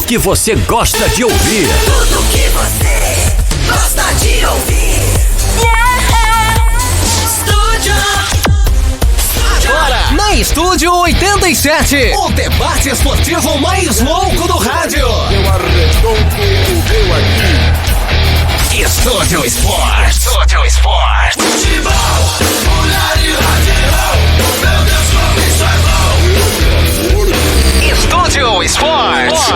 que você gosta de ouvir. Tudo que você gosta de ouvir. Estúdio. Agora, na Estúdio 87, o debate esportivo mais louco do rádio. Eu arredonto o meu aqui. Estúdio Esporte. Estúdio Esporte. Futebol, mulher e radical. Meu Deus, como isso é bom. Estúdio Esporte.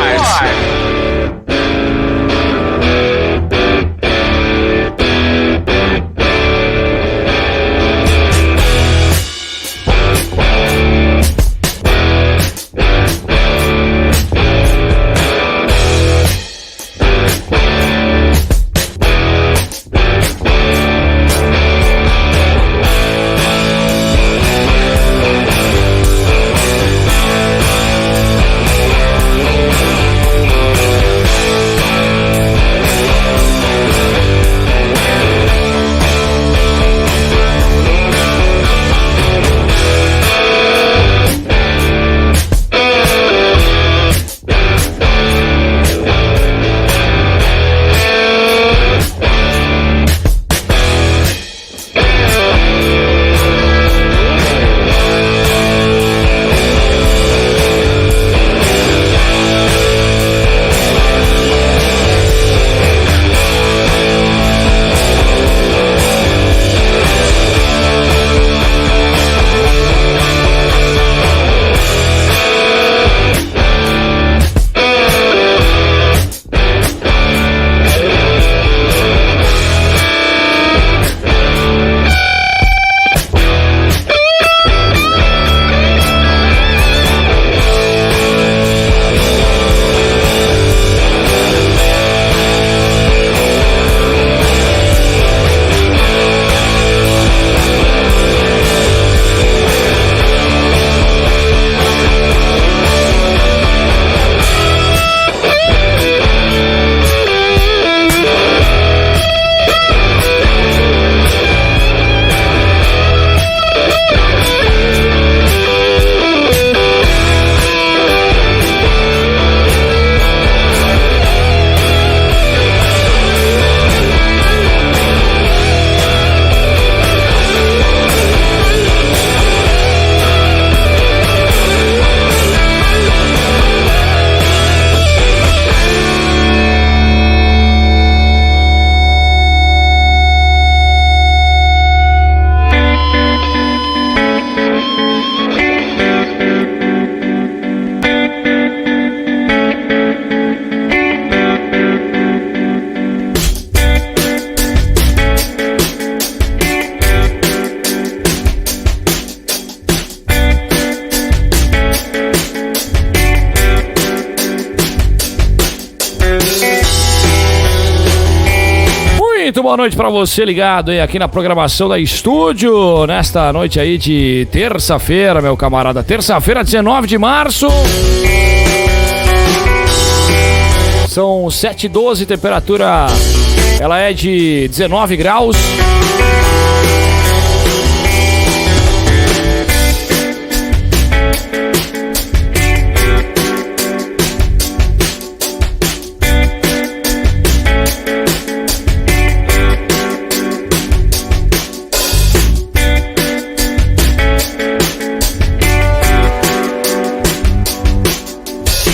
Boa noite pra você ligado aí aqui na programação da Estúdio, nesta noite aí de terça-feira, meu camarada, terça-feira, 19 de março. São 7h12, temperatura, ela é de 19 graus.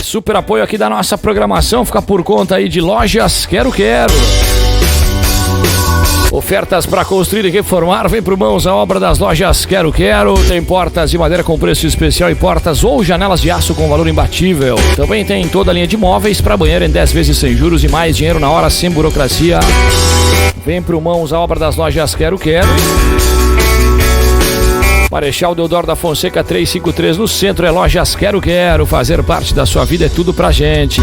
Super apoio aqui da nossa programação, fica por conta aí de Lojas Quero Quero. Ofertas para construir e reformar, vem pro Mãos à Obra das Lojas Quero Quero. Tem portas de madeira com preço especial e portas ou janelas de aço com valor imbatível. Também tem toda a linha de móveis para banheiro em 10 vezes sem juros e mais dinheiro na hora, sem burocracia. Vem pro Mãos à Obra das Lojas Quero Quero. Marechal Deodoro da Fonseca 353 no centro, é Lojas Quero Quero. Fazer parte da sua vida é tudo pra gente.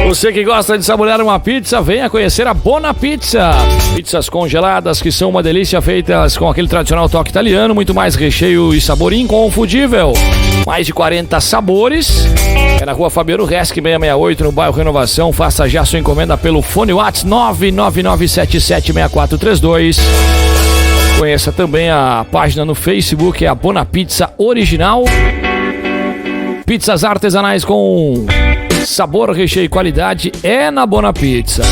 Você que gosta de saborear uma pizza, venha conhecer a Bona Pizza. Pizzas congeladas que são uma delícia, feitas com aquele tradicional toque italiano, muito mais recheio e sabor inconfundível. Mais de 40 sabores. É na Rua Fabiano Resque 668, no bairro Renovação. Faça já sua encomenda pelo fone WhatsApp 999776432. Conheça também a página no Facebook, é a Bona Pizza Original. Pizzas artesanais com sabor, recheio e qualidade é na Bona Pizza.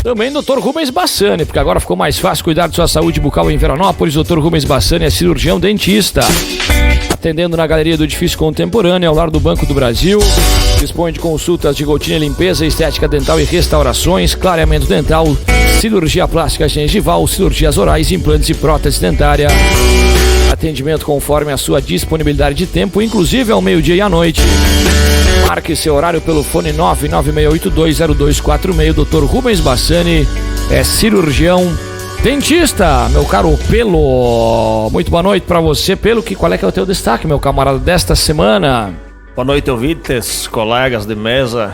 Também Dr. Rubens Bassani, porque agora ficou mais fácil cuidar de sua saúde bucal em Veranópolis. Dr. Rubens Bassani é cirurgião dentista, atendendo na Galeria do Edifício Contemporâneo, ao lado do Banco do Brasil. Dispõe de consultas de rotina e limpeza, estética dental e restaurações, clareamento dental, cirurgia plástica gengival, cirurgias orais, implantes e prótese dentária. Atendimento conforme a sua disponibilidade de tempo, inclusive ao meio-dia e à noite. Marque seu horário pelo fone 996820246. Dr. Rubens Bassani é cirurgião dentista, meu caro Pelo. Muito boa noite pra você, Pelo. Qual é que é o teu destaque, meu camarada, desta semana? Boa noite, ouvintes, colegas de mesa.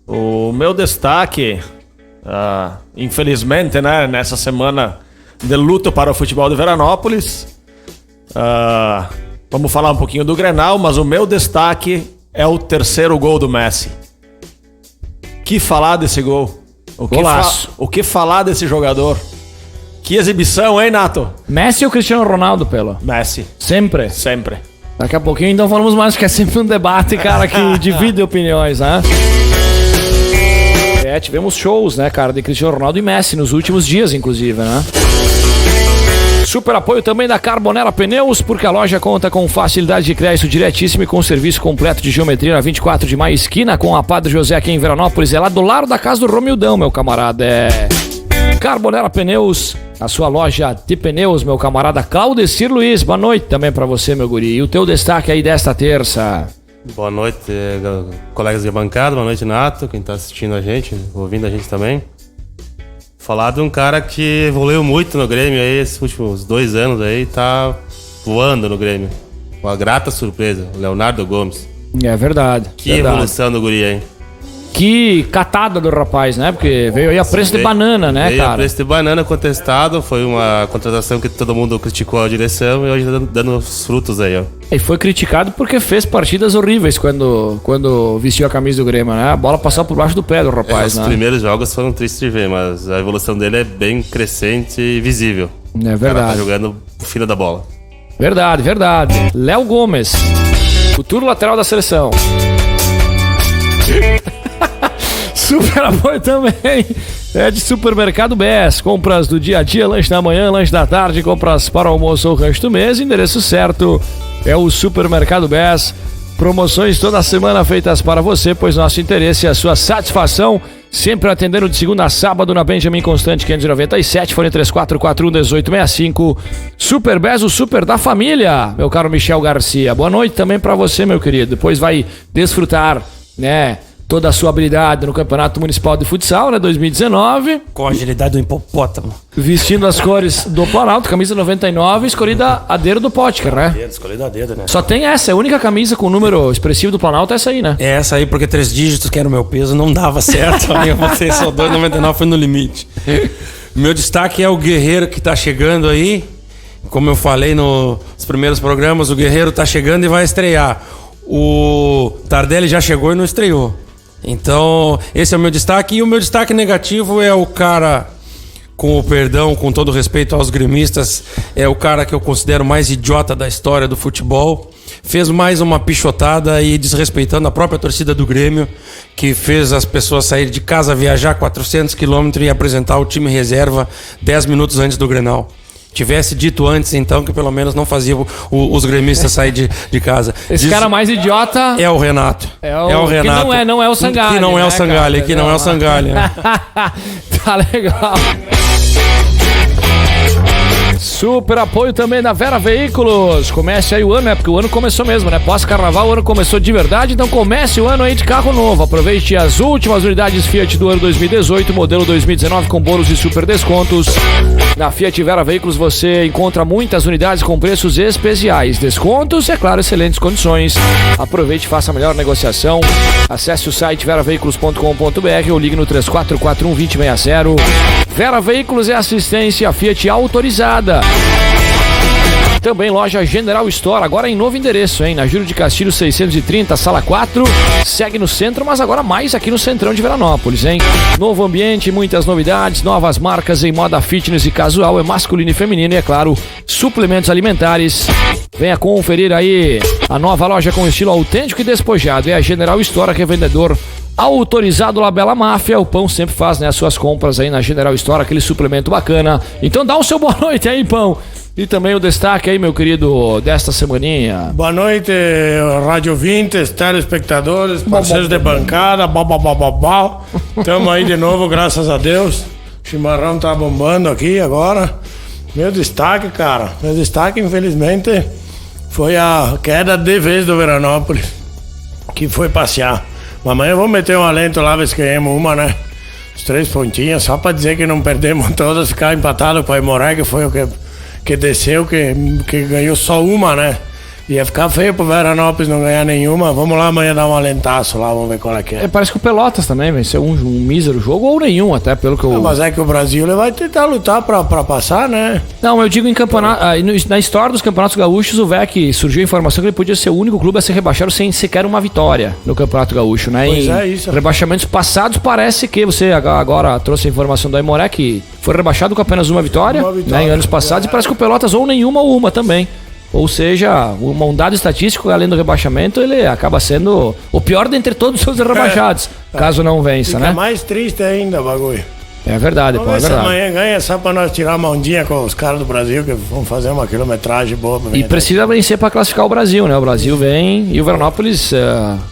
O meu destaque, infelizmente, né, nessa semana de luto para o futebol de Veranópolis, vamos falar um pouquinho do Grenal, mas o meu destaque é o terceiro gol do Messi. Que falar desse gol? O que falar desse jogador? Que exibição, hein, Nato? Messi ou Cristiano Ronaldo, Pelo? Messi. Sempre? Sempre. Daqui a pouquinho então falamos mais, que é sempre um debate, cara, que divide opiniões, né? Tivemos shows, né, cara, de Cristiano Ronaldo e Messi nos últimos dias, inclusive, né? Super apoio também da Carbonella Pneus, porque a loja conta com facilidade de crédito diretíssimo e com serviço completo de geometria na 24 de maio, esquina com a Padre José aqui em Veranópolis. É lá do lado da casa do Romildão, meu camarada. É Carbonella Pneus, a sua loja de pneus, meu camarada Claudecir Luiz. Boa noite também pra você, meu guri. E o teu destaque aí desta terça? Boa noite, colegas de bancada. Boa noite, Nato, quem tá assistindo a gente, ouvindo a gente também. Falar de um cara que evoluiu muito no Grêmio aí, esses últimos 2 anos aí, tá voando no Grêmio. Uma grata surpresa, o Leonardo Gomes. É verdade. Que evolução do guri, hein? Que catada do rapaz, né? Porque veio aí a preço de banana, né, veio cara? A preço de banana contestado, foi uma contratação que todo mundo criticou a direção e hoje tá dando os frutos aí, ó. E foi criticado porque fez partidas horríveis quando vestiu a camisa do Grêmio, né? A bola passou por baixo do pé do rapaz, né? Os primeiros jogos foram tristes de ver, mas a evolução dele é bem crescente e visível. É verdade. O cara tá jogando o fino da bola. Verdade, verdade. Léo Gomes, futuro lateral da seleção. Super apoio também é de Supermercado BES. Compras do dia a dia, lanche da manhã, lanche da tarde, compras para o almoço ou rancho do mês. Endereço certo é o Supermercado BES. Promoções toda semana feitas para você, pois nosso interesse é a sua satisfação. Sempre atendendo de segunda a sábado na Benjamin Constante 597, fone 3441-1865. Super BES, o super da família, meu caro Michel Garcia. Boa noite também para você, meu querido. Depois vai desfrutar, né, toda a sua habilidade no Campeonato Municipal de Futsal, né, 2019. Com a agilidade do hipopótamo. Vestindo as cores do Planalto, camisa 99, escolhida a dedo do Potker, né? Escolhida a dedo, né? Só tem essa, é a única camisa com o número expressivo do Planalto, é essa aí, né? É essa aí, porque 3 dígitos, que era o meu peso, não dava certo. Aí eu botei só 2,99, foi no limite. Meu destaque é o Guerreiro que tá chegando aí. Como eu falei nos primeiros programas, o Guerreiro tá chegando e vai estrear. O Tardelli já chegou e não estreou. Então, esse é o meu destaque. E o meu destaque negativo é o cara, com o perdão, com todo respeito aos gremistas, é o cara que eu considero mais idiota da história do futebol. Fez mais uma pichotada e desrespeitando a própria torcida do Grêmio, que fez as pessoas saírem de casa, viajar 400 quilômetros e apresentar o time reserva 10 minutos antes do Grenal. Tivesse dito antes, então, que pelo menos não fazia os gremistas sair de casa. Esse cara mais idiota é o Renato. É o Renato. Que não é o Sangalli. Que não é o Sangalli, que não é o Sangalli. Tá legal. Super apoio também da Vera Veículos. Comece aí o ano, porque o ano começou mesmo, né? Pós-carnaval, o ano começou de verdade, então comece o ano aí de carro novo. Aproveite as últimas unidades Fiat do ano 2018, modelo 2019 com bônus e super descontos. Na Fiat Vera Veículos você encontra muitas unidades com preços especiais, descontos e, é claro, excelentes condições. Aproveite e faça a melhor negociação. Acesse o site veraveículos.com.br ou ligue no 3441-2060. Vera Veículos é assistência Fiat autorizada. Também loja General Store, agora em novo endereço, hein? Na Júlio de Castilho 630, sala 4. Segue no centro, mas agora mais aqui no centrão de Veranópolis, hein? Novo ambiente, muitas novidades, novas marcas em moda fitness e casual, é masculino e feminino e, é claro, suplementos alimentares. Venha conferir aí a nova loja com estilo autêntico e despojado. É a General Store, que é vendedor autorizado Labela Máfia. O Pão sempre faz, né, as suas compras aí na General Store, aquele suplemento bacana. Então dá o seu boa noite aí, Pão. E também o destaque aí, meu querido, desta semaninha. Boa noite, rádio ouvintes, telespectadores, parceiros de bancada, Estamos aí de novo, graças a Deus. O chimarrão tá bombando aqui agora. Meu destaque, cara, infelizmente, foi a queda de vez do Veranópolis, que foi passear. Mas amanhã vamos meter um alento lá, ver se ganhamos uma, né? Os 3 pontinhos, só pra dizer que não perdemos todas, ficar empatado com a Aimoré, que foi o que desceu, que ganhou só uma, né? Ia ficar feio pro Veranópolis não ganhar nenhuma. Vamos lá amanhã dar um alentaço lá, vamos ver qual é que é. Parece que o Pelotas também venceu um mísero jogo ou nenhum, até pelo que eu... Não, mas é que o Brasil ele vai tentar lutar pra passar, né? Não, eu digo em campeonato... Na história dos campeonatos gaúchos, o VEC surgiu a informação que ele podia ser o único clube a ser rebaixado sem sequer uma vitória no Campeonato Gaúcho, né? Pois é, isso. Rebaixamentos passados, parece que você agora trouxe a informação da Aimoré que foi rebaixado com apenas uma vitória, né, em anos passados, e parece que o Pelotas ou nenhuma ou uma também. Ou seja, um dado estatístico, além do rebaixamento, ele acaba sendo o pior dentre todos os seus rebaixados, caso não vença, fica, né? É mais triste ainda o bagulho. É verdade, Vamos pô, é ver verdade. se amanhã ganha só pra nós tirar uma ondinha com os caras do Brasil, que vão fazer uma quilometragem boa. Pra E precisa vencer pra classificar o Brasil, né? O Brasil vem e o Veranópolis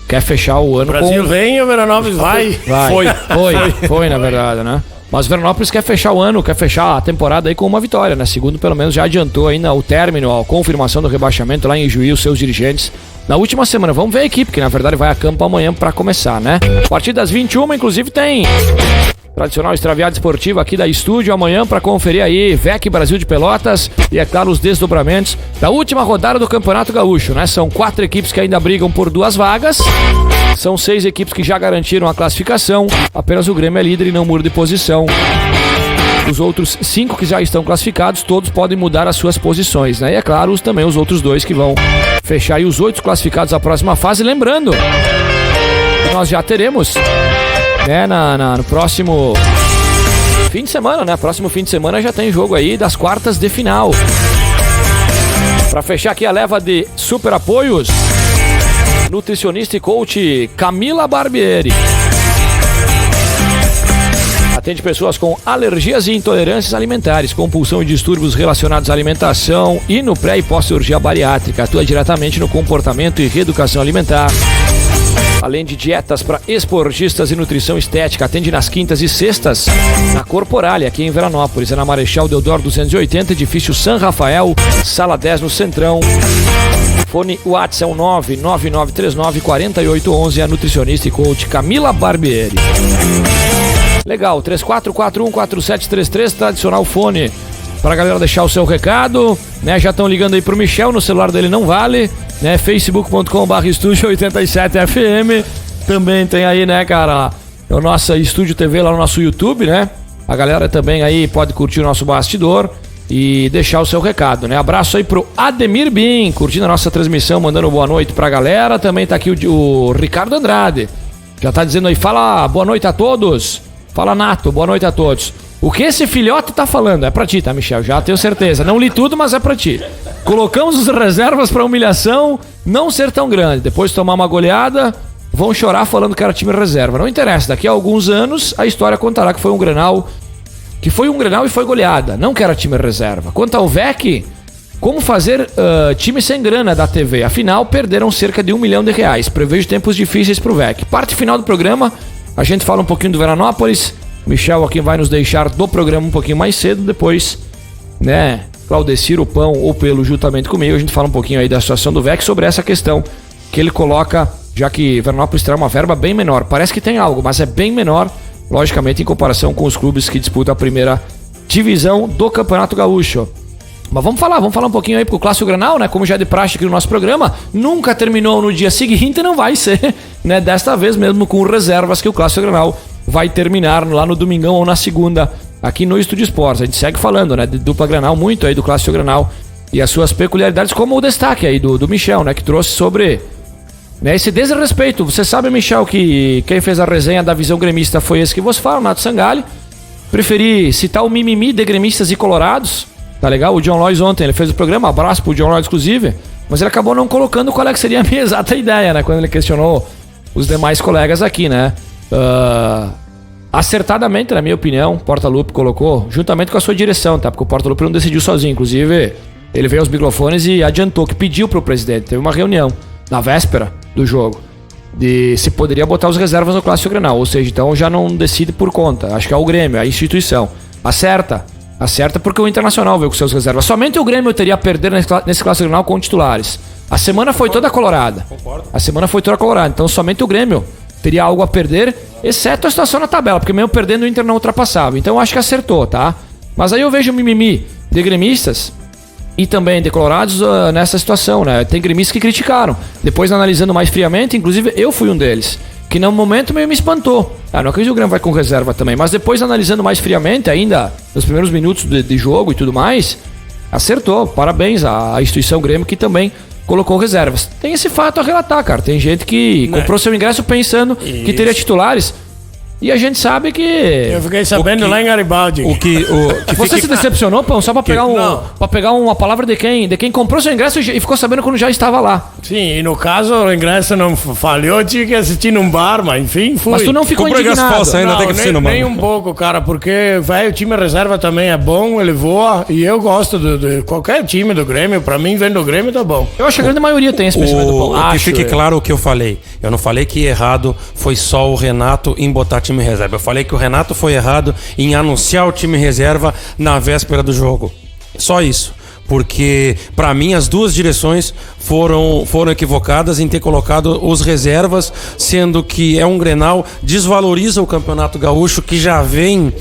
quer fechar o ano O Brasil com... vem e o Veranópolis vai. Foi, na verdade, né? Mas o Veranópolis quer fechar o ano, quer fechar a temporada aí com uma vitória, né? Segundo, pelo menos, já adiantou ainda o término, a confirmação do rebaixamento lá em Juí, os seus dirigentes. Na última semana, vamos ver a equipe, que na verdade vai a campo amanhã pra começar, né? A partir das 21, inclusive, tem tradicional extraviado esportivo aqui da estúdio amanhã pra conferir aí VEC Brasil de Pelotas e, é claro, os desdobramentos da última rodada do Campeonato Gaúcho, né? São 4 equipes que ainda brigam por 2 vagas. São 6 equipes que já garantiram a classificação. Apenas o Grêmio é líder e não muda de posição. Os outros 5 que já estão classificados, todos podem mudar as suas posições, né? E, é claro, também os outros 2 que vão fechar aí os 8 classificados à próxima fase. Lembrando, nós já teremos, né, no próximo fim de semana, né? Próximo fim de semana já tem jogo aí das quartas de final. Pra fechar aqui a leva de super apoios, nutricionista e coach Camila Barbieri. Atende pessoas com alergias e intolerâncias alimentares, compulsão e distúrbios relacionados à alimentação e no pré e pós-cirurgia bariátrica. Atua diretamente no comportamento e reeducação alimentar. Além de dietas para esportistas e nutrição estética, atende nas quintas e sextas na Corporalia, aqui em Veranópolis. É na Marechal Deodoro 280, edifício San Rafael, sala 10 no Centrão. Fone WhatsApp é o 999394811, a nutricionista e coach Camila Barbieri. Legal, 34414733, tradicional fone pra galera deixar o seu recado, né? Já estão ligando aí pro Michel, no celular dele não vale, né? facebook.com/estúdio87fm. Também tem aí, né, cara, o nosso Estúdio TV lá no nosso YouTube, né? A galera também aí pode curtir o nosso bastidor e deixar o seu recado, né? Abraço aí pro Ademir Bin, curtindo a nossa transmissão, mandando boa noite pra galera. Também tá aqui o Ricardo Andrade, já tá dizendo aí, fala boa noite a todos. Fala, Nato, boa noite a todos. O que esse filhote tá falando? É pra ti, tá, Michel? Já tenho certeza. Não li tudo, mas é pra ti. Colocamos os reservas pra humilhação não ser tão grande. Depois de tomar uma goleada, vão chorar falando que era time reserva. Não interessa, daqui a alguns anos a história contará que foi um Grenal e foi goleada, não que era time reserva. Quanto ao VEC, como fazer time sem grana da TV? Afinal, perderam cerca de R$1 milhão. Prevejo tempos difíceis pro VEC. Parte final do programa, a gente fala um pouquinho do Veranópolis. Michel aqui vai nos deixar do programa um pouquinho mais cedo. Depois, né, Claudecir, o Pão ou Pelo, juntamente comigo, a gente fala um pouquinho aí da situação do VEC sobre essa questão que ele coloca, já que Veranópolis terá uma verba bem menor. Parece que tem algo, mas é bem menor, logicamente, em comparação com os clubes que disputam a primeira divisão do Campeonato Gaúcho. Mas vamos falar um pouquinho aí pro Clássico Grenal, né? Como já é de praxe aqui no nosso programa, nunca terminou no dia seguinte, não vai ser, né? Desta vez mesmo com reservas que o Clássico Grenal vai terminar lá no domingão ou na segunda, aqui no Estúdio Esportes. A gente segue falando, né? De dupla Grenal, muito aí do Clássico Grenal e as suas peculiaridades, como o destaque aí do Michel, né? Que trouxe sobre, né, esse desrespeito. Você sabe, Michel, que quem fez a resenha da visão gremista foi esse que você fala, Nato Sangalli. Preferi citar o mimimi de gremistas e colorados, tá legal? O John Lois ontem, ele fez o programa, abraço pro John Lois, inclusive, mas ele acabou não colocando qual é que seria a minha exata ideia, né? Quando ele questionou os demais colegas aqui, né? Acertadamente, na minha opinião, Portaluppi colocou, juntamente com a sua direção, tá? Porque o Portaluppi não decidiu sozinho, inclusive ele veio aos microfones e adiantou que pediu pro presidente, teve uma reunião na véspera do jogo, de se poderia botar os reservas no Clássico Grenal, ou seja, então já não decide por conta, acho que é o Grêmio, a instituição. Acerta porque o Internacional veio com seus reservas, somente o Grêmio teria a perder nesse Clássico Grenal com titulares. A semana foi toda colorada. A semana foi toda colorada, então somente o Grêmio teria algo a perder, exceto a situação na tabela, porque mesmo perdendo o Inter não ultrapassava. Então eu acho que acertou, tá? Mas aí eu vejo o mimimi de gremistas e também de colorados nessa situação, né? Tem gremistas que criticaram. Depois, analisando mais friamente, inclusive eu fui um deles, que no momento meio me espantou. Não acredito que o Grêmio vai com reserva também, mas depois, analisando mais friamente, ainda nos primeiros minutos de jogo e tudo mais, acertou. Parabéns à instituição Grêmio, que também colocou reservas. Tem esse fato a relatar, cara. Tem gente que comprou seu ingresso pensando que teria titulares. E a gente sabe que... Eu fiquei sabendo lá em Garibaldi. Você se decepcionou, Pão? Só pra pegar uma palavra de quem comprou seu ingresso e ficou sabendo quando já estava lá. Sim, e no caso o ingresso não falhou, tinha que assistir num bar, mas enfim, fui. Mas tu não ficou indignado? Ainda tem que assistir no bar. Nem um pouco, cara, porque o time reserva também é bom, ele voa, e eu gosto de qualquer time do Grêmio, pra mim, vendo o Grêmio, tá bom. Eu acho que a grande maioria tem esse pensamento do Pão. Que fique claro o que eu falei. Eu não falei que errado foi só o Renato em botar time reserva. Eu falei que o Renato foi errado em anunciar o time reserva na véspera do jogo. Só isso. Porque, pra mim, as duas direções foram equivocadas em ter colocado os reservas, sendo que é um Grenal, desvaloriza o Campeonato Gaúcho, que já vem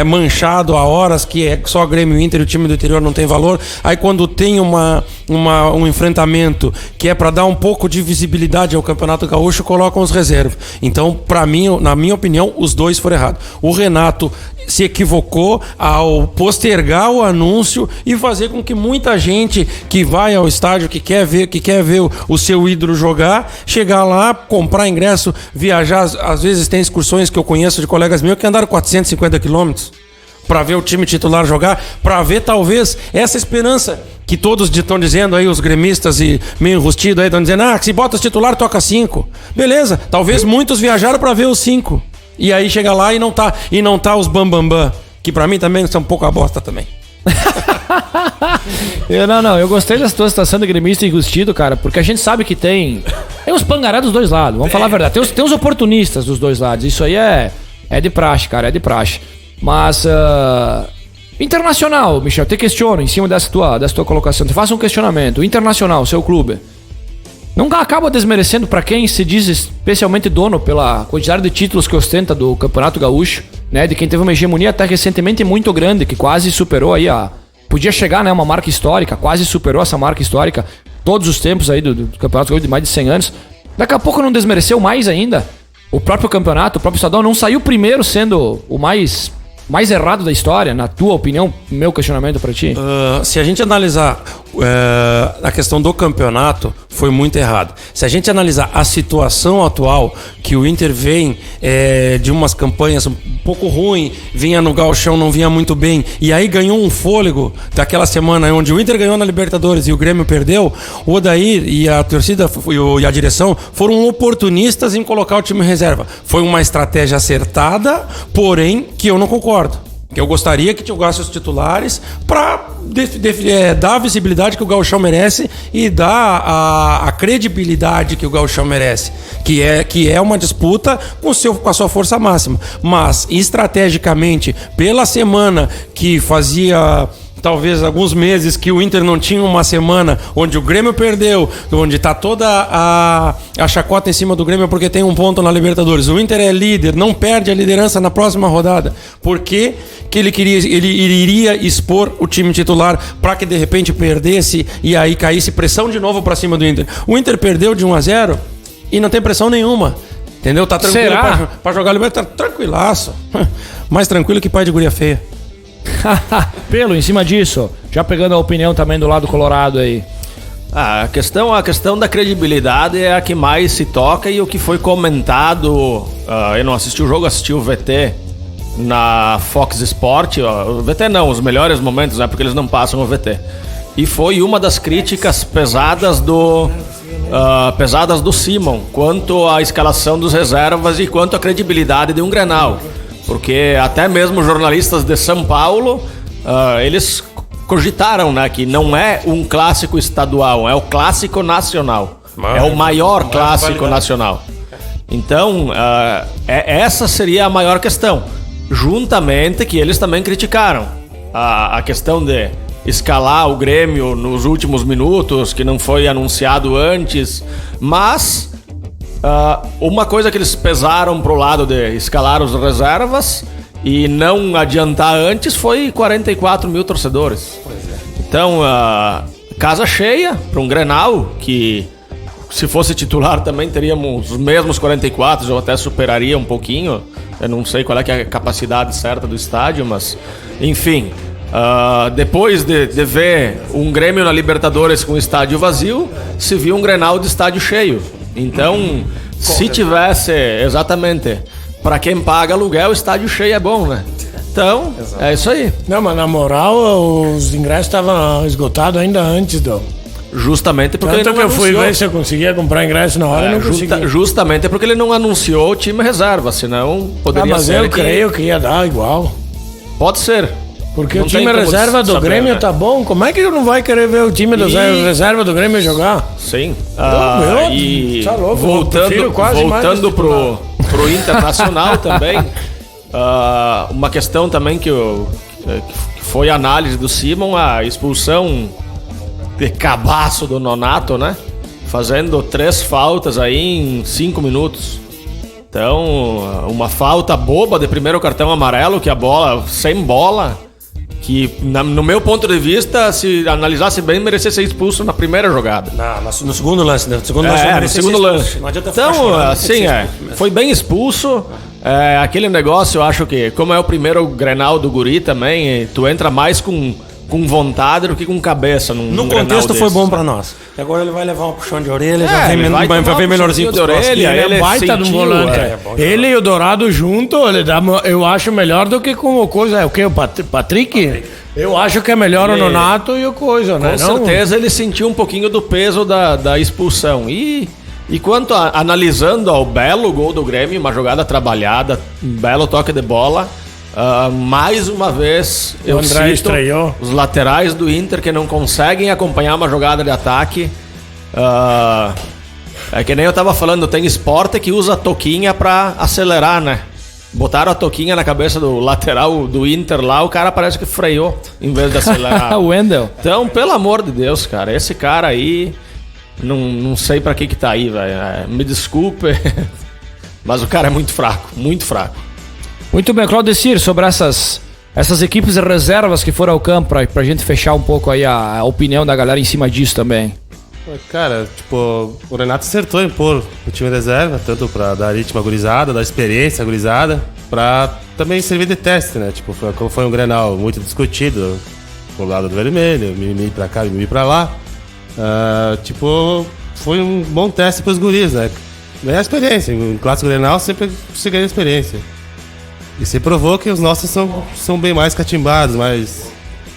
manchado há horas, que é só Grêmio e Inter e o time do interior não tem valor. Aí quando tem um enfrentamento que é pra dar um pouco de visibilidade ao Campeonato Gaúcho, colocam os reservas. Então, pra mim, na minha opinião, os dois foram errados. O Renato se equivocou ao postergar o anúncio e fazer com que muita gente que vai ao estádio, que quer ver o seu ídolo jogar, chegar lá, comprar ingresso, viajar. Às vezes tem excursões que eu conheço de colegas meus que andaram 450 quilômetros para ver o time titular jogar, para ver talvez essa esperança que todos estão dizendo aí, os gremistas e meio enrustidos aí estão dizendo, se bota os titular, toca 5. Beleza, talvez muitos viajaram para ver os 5. E aí chega lá e não tá os bambambam, que pra mim também são um pouco a bosta também. Eu gostei da tua situação de gremista enrustido, cara, porque a gente sabe que tem uns pangaré dos dois lados, vamos falar a verdade, tem uns oportunistas dos dois lados, isso aí é de praxe, cara, é de praxe. Mas Internacional, Michel, te questiono em cima dessa tua colocação, te faço um questionamento. Internacional, seu clube, não acaba desmerecendo para quem se diz especialmente dono pela quantidade de títulos que ostenta do Campeonato Gaúcho, né? De quem teve uma hegemonia até recentemente muito grande, que quase superou aí podia chegar, né? Uma marca histórica, quase superou essa marca histórica, todos os tempos aí do Campeonato Gaúcho de mais de 100 anos. Daqui a pouco não desmereceu mais ainda o próprio campeonato, o próprio estadual não saiu primeiro sendo o mais errado da história, na tua opinião, meu questionamento pra ti? Se a gente analisar a questão do campeonato, foi muito errado. Se a gente analisar a situação atual, que o Inter vem de umas campanhas um pouco ruins, vinha no Gauchão, não vinha muito bem, e aí ganhou um fôlego daquela semana onde o Inter ganhou na Libertadores e o Grêmio perdeu, o Odair e a torcida e a direção foram oportunistas em colocar o time em reserva. Foi uma estratégia acertada, porém que eu não concordo. Que eu gostaria que jogasse os titulares para dar a visibilidade que o Gauchão merece e dar a credibilidade que o Gauchão merece, que é uma disputa com a sua força máxima. Mas estrategicamente, pela semana que fazia talvez alguns meses que o Inter não tinha uma semana onde o Grêmio perdeu, onde tá toda a chacota em cima do Grêmio porque tem um ponto na Libertadores. O Inter é líder, não perde a liderança na próxima rodada. Por que ele iria expor o time titular para que de repente perdesse e aí caísse pressão de novo para cima do Inter? O Inter perdeu de 1-0 e não tem pressão nenhuma. Entendeu? Tá tranquilo pra jogar Libertadores, tá tranquilaço. Mais tranquilo que pai de guria feia. Pelo, em cima disso, Já pegando a opinião também do lado colorado aí. A questão da credibilidade é a que mais se toca e o que foi comentado. Eu não assisti o jogo, assisti o VT na Fox Sport. O VT não, os melhores momentos, né? Porque eles não passam o VT. E foi uma das críticas pesadas do Simon quanto à escalação dos reservas e quanto à credibilidade de um Grenal. Porque até mesmo jornalistas de São Paulo, eles cogitaram, né, que não é um clássico estadual, é o clássico nacional. É o maior clássico nacional. Então, essa seria a maior questão. Juntamente que eles também criticaram a questão de escalar o Grêmio nos últimos minutos, que não foi anunciado antes. Mas, uma coisa que eles pesaram pro lado de escalar os reservas e não adiantar antes foi 44 mil torcedores. Então, casa cheia para um Grenal, que se fosse titular também teríamos os mesmos 44, eu até superaria um pouquinho. Eu não sei qual é que é a capacidade certa do estádio, mas enfim. Depois de ver um Grêmio na Libertadores com o estádio vazio, se viu um Grenal de estádio cheio. Então, se tivesse, exatamente, para quem paga aluguel, o estádio cheio é bom, né? Então, é isso aí. Não, mas na moral, os ingressos estavam esgotados ainda antes do... Justamente porque Tanto ele não que eu fui anunciou. ver se eu conseguia comprar ingresso na hora e não consegui. Justamente porque ele não anunciou o time reserva, senão poderia mas ser eu creio que ia dar igual. Pode ser. Porque Não o time tem como reserva do saber, Grêmio né? tá bom. Como é que eu não vai querer ver o time do reserva do Grêmio jogar? Sim. Meu, E tá louco, eu prefiro quase mais voltando titular. pro Internacional também, uma questão também que foi a análise do Simon, a expulsão de cabaço do Nonato, né? Fazendo 3 faltas aí em 5 minutos. Então, uma falta boba de primeiro cartão amarelo, que a bola, sem bola, que no meu ponto de vista, se analisasse bem, merecia ser expulso na primeira jogada. No segundo lance, né? No segundo lance, No segundo lance. Não adianta ficar Então, chorando, assim, foi bem expulso. Aquele negócio, eu acho que, como é o primeiro Grenal do Guri também, tu entra mais com vontade do que com cabeça. No contexto foi bom pra nós. E agora ele vai levar um puxão de orelha, já vem, ele vai tomar um melhorzinho puxãozinho pros de orelha, próximos. ele É baita de um sentiu, volante. bom Ele e o Dourado junto, ele dá, eu acho melhor do que com o coisa. O que? O Patrick? Eu acho que é melhor o Nonato e o coisa, né? Com certeza ele sentiu um pouquinho do peso da expulsão. E quanto analisando ao belo gol do Grêmio, uma jogada trabalhada, um belo toque de bola. Mais uma vez eu André cito estreou. os laterais do Inter que não conseguem acompanhar uma jogada de ataque. É que nem eu tava falando, tem esporte que usa a toquinha pra acelerar, né? Botaram a toquinha na cabeça do lateral do Inter lá, o cara parece que freou em vez de acelerar. O Wendel. Então, pelo amor de Deus, cara, esse cara aí, não sei pra que tá aí, velho. Me desculpe, mas o cara é muito fraco, muito fraco. Muito bem, Claudecir, sobre essas equipes de reservas que foram ao campo, pra gente fechar um pouco aí a opinião da galera em cima disso também. Cara, tipo, o Renato acertou em pôr o time reserva, tanto pra dar ritmo à gurizada, dar experiência à gurizada, pra também servir de teste, né? Tipo, como foi um Grenal muito discutido, pro lado do vermelho, mimimi pra cá, mimimi pra lá. Tipo, foi um bom teste pros guris, né? Ganhar experiência. Em clássico Grenal sempre se ganha experiência. E se provou que os nossos são bem mais catimbados, mais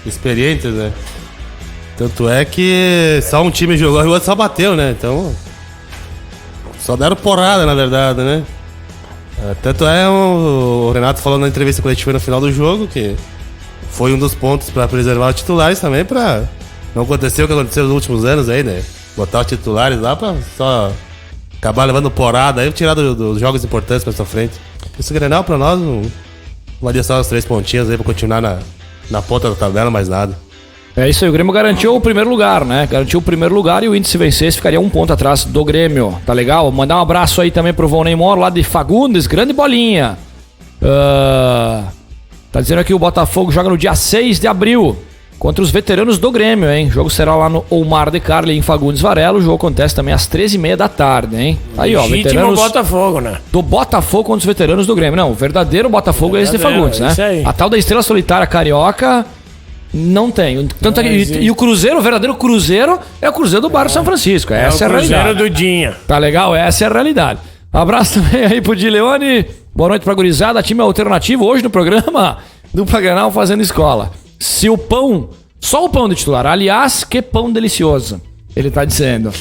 experientes, né? Tanto é que só um time jogou e o outro só bateu, né? Então, só deram porrada, na verdade, né? Tanto é, o Renato falou na entrevista coletiva no final do jogo que foi um dos pontos para preservar os titulares também, para não acontecer o que aconteceu nos últimos anos aí, né? Botar os titulares lá para só acabar levando porrada aí, tirar dos jogos importantes pra sua frente. Esse Grenal pra nós não valia só os 3 pontinhos aí pra continuar na ponta da tabela, mais nada. É isso aí, o Grêmio garantiu o primeiro lugar, né? Garantiu o primeiro lugar e o Inter, se vencesse, ficaria 1 ponto atrás do Grêmio. Tá legal? Mandar um abraço aí também pro Volney Moro, lá de Fagundes, grande bolinha. Tá dizendo aqui o Botafogo joga no dia 6 de abril contra os veteranos do Grêmio, hein? O jogo será lá no Omar de Carli, em Fagundes Varela. O jogo acontece também às 13h30 da tarde, hein? Aí, ó, veteranos Botafogo, né? do Botafogo contra os veteranos do Grêmio. Não, o verdadeiro Botafogo é esse de Fagundes, né? isso aí. A tal da Estrela Solitária Carioca Não tem. Tanto e o Cruzeiro, o verdadeiro Cruzeiro, é o Cruzeiro do Bairro São Francisco. Essa é a realidade. Cruzeiro do Dinha. Tá legal? Essa é a realidade. Abraço também aí pro Di Leone. Boa noite pra gurizada. Time alternativo hoje no programa. Dupla Grenal fazendo escola. Se o pão... Só o pão de titular. Aliás, que pão delicioso. Ele tá dizendo.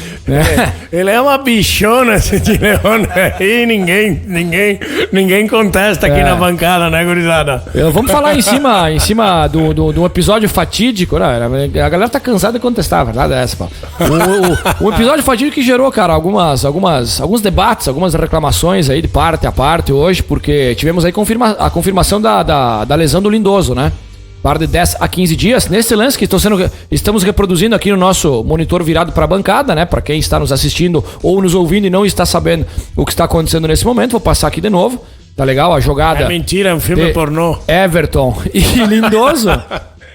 Ele é uma bichona, esse Di Leone aí. Ninguém contesta aqui na bancada, né, gurizada? Vamos falar em cima do episódio fatídico, né? A galera tá cansada de contestar, a verdade é essa, pô. O episódio fatídico que gerou, cara, alguns debates, algumas reclamações aí de parte a parte hoje, porque tivemos aí a confirmação da lesão do Lindoso, né? Para de 10 a 15 dias. Nesse lance que estamos reproduzindo aqui no nosso monitor virado para a bancada, né? Para quem está nos assistindo ou nos ouvindo e não está sabendo o que está acontecendo nesse momento, vou passar aqui de novo. Tá legal? A jogada. É mentira, é um filme pornô. Everton e Lindoso.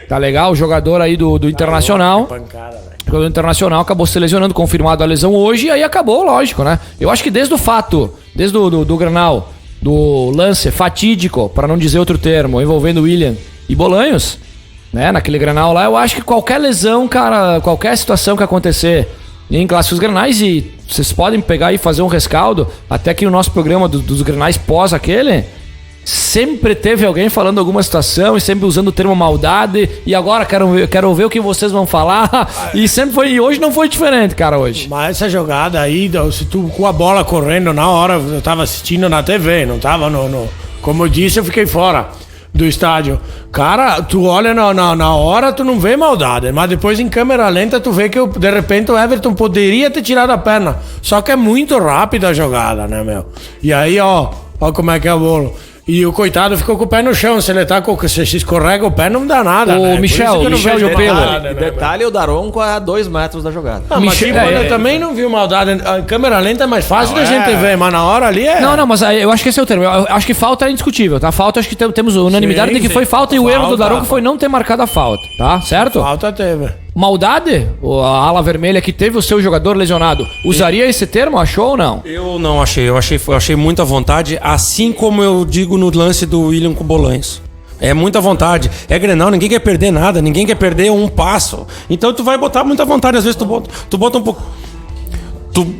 Tá legal? O jogador aí do Internacional. O jogador Internacional acabou se lesionando, confirmado a lesão hoje, e aí acabou, lógico, né? Eu acho que desde o Grenal, do lance fatídico, para não dizer outro termo, envolvendo o William e Bolanhos, né, naquele Grenal lá, eu acho que qualquer lesão, cara, qualquer situação que acontecer em clássicos Grenais, e vocês podem pegar e fazer um rescaldo, até que o nosso programa dos Grenais pós aquele, sempre teve alguém falando alguma situação e sempre usando o termo maldade, e agora quero ver o que vocês vão falar, e sempre foi, e hoje não foi diferente, cara, hoje. Mas essa jogada aí, se tu com a bola correndo na hora, eu tava assistindo na TV, não tava como eu disse, eu fiquei fora do estádio. Cara, tu olha na hora, tu não vê maldade, mas depois em câmera lenta tu vê que de repente o Everton poderia ter tirado a perna, só que é muito rápida a jogada, né, meu? E aí, ó como é que é o bolo. E o coitado ficou com o pé no chão. Se ele se escorrega o pé, não dá nada. O Michel e o Pelo. Detalhe, o Daronco a 2 metros da jogada. Mas eu também não vi maldade. A câmera lenta é mais fácil da gente ver, mas na hora ali é... Não, mas eu acho que esse é o termo. Eu acho que falta é indiscutível, tá? Falta, acho que temos unanimidade de que foi falta, e o erro do Daronco foi não ter marcado a falta, tá? Certo? Falta teve. Maldade, a ala vermelha que teve o seu jogador lesionado, usaria esse termo, achou ou não? Eu não achei, eu achei muita vontade, assim como eu digo no lance do William com o Bolanhos. É muita vontade. É Grenal, ninguém quer perder nada, ninguém quer perder um passo. Então tu vai botar muita vontade, às vezes tu bota um pouco...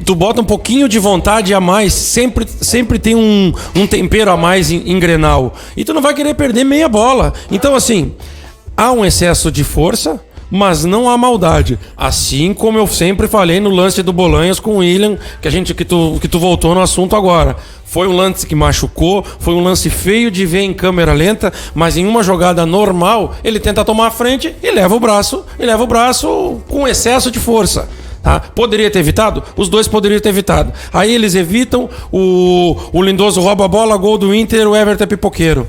Tu bota um pouquinho de vontade a mais, sempre tem um tempero a mais em Grenal. E tu não vai querer perder meia bola. Então assim, há um excesso de força, mas não há maldade. Assim como eu sempre falei no lance do Bolanhos com o William, que tu voltou no assunto agora. Foi um lance que machucou, foi um lance feio de ver em câmera lenta, mas em uma jogada normal, ele tenta tomar a frente e leva o braço com excesso de força. Tá? Poderia ter evitado? Os dois poderiam ter evitado. Aí eles evitam, o Lindoso rouba a bola, gol do Inter, o Everton é pipoqueiro.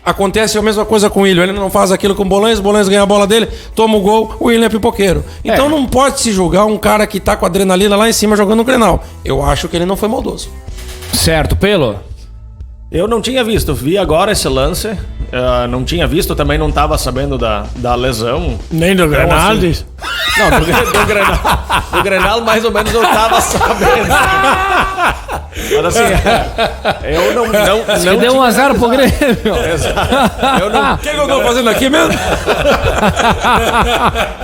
Acontece a mesma coisa com o William. Ele não faz aquilo com o Bolanhos ganha a bola dele, toma o gol, o William é pipoqueiro. Então não pode se julgar um cara que tá com adrenalina lá em cima jogando no Grenal. Eu acho que ele não foi maldoso. Certo, Pelo? Eu não tinha visto, vi agora esse lance. Não tinha visto, também não estava sabendo da lesão. Nem do Grenal? Assim, não, do Grenal. Do Grenal, mais ou menos, eu estava sabendo. Mas assim, eu não deu um azar pro Grêmio. O que eu tô fazendo aqui mesmo?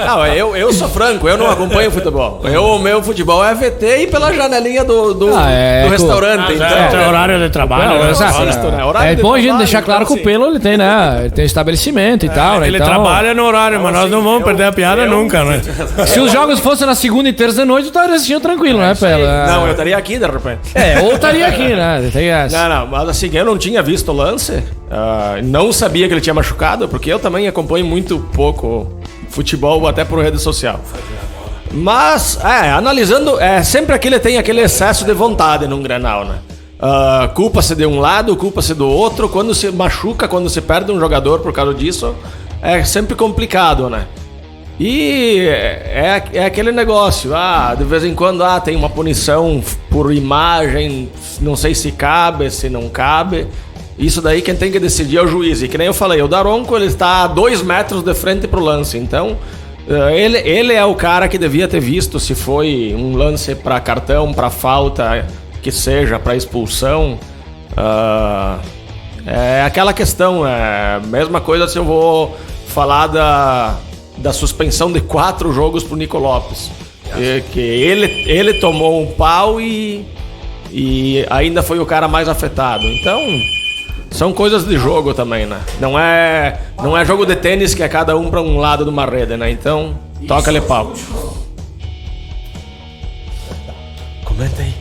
Não, eu sou franco, eu não acompanho futebol. O meu futebol é VT e pela janelinha do restaurante. Então, é horário de trabalho. É bom a gente deixar claro que o Pelo ele tem, né? Ele tem estabelecimento e tal, né? Ele trabalha no horário, mas nós não vamos perder a piada nunca, né? Se os jogos fossem na segunda e terça de noite, tu estaria assistindo tranquilo, né, Pelo? Não, eu estaria aqui de repente. Ou estaria aqui, né? Tem essa. Não, mas assim, eu não tinha visto o lance, não sabia que ele tinha machucado, porque eu também acompanho muito pouco futebol, até por rede social. Mas, analisando, sempre tem aquele excesso de vontade num Grenal, né? Culpa-se de um lado, culpa-se do outro. Quando se machuca, quando se perde um jogador por causa disso, é sempre complicado, né? E é aquele negócio, de vez em quando tem uma punição por imagem, não sei se cabe, se não cabe. Isso daí quem tem que decidir é o juiz. E que nem eu falei, o Daronco ele está a 2 metros de frente pro lance, então ele é o cara que devia ter visto se foi um lance para cartão, para falta, que seja para expulsão. É aquela questão, mesma coisa se eu vou falar da suspensão de 4 jogos pro Nico Lopes. Que ele tomou um pau e ainda foi o cara mais afetado. Então, são coisas de jogo também, né? Não é jogo de tênis que é cada um pra um lado de uma rede, né? Então, toca-lhe pau. Comenta aí.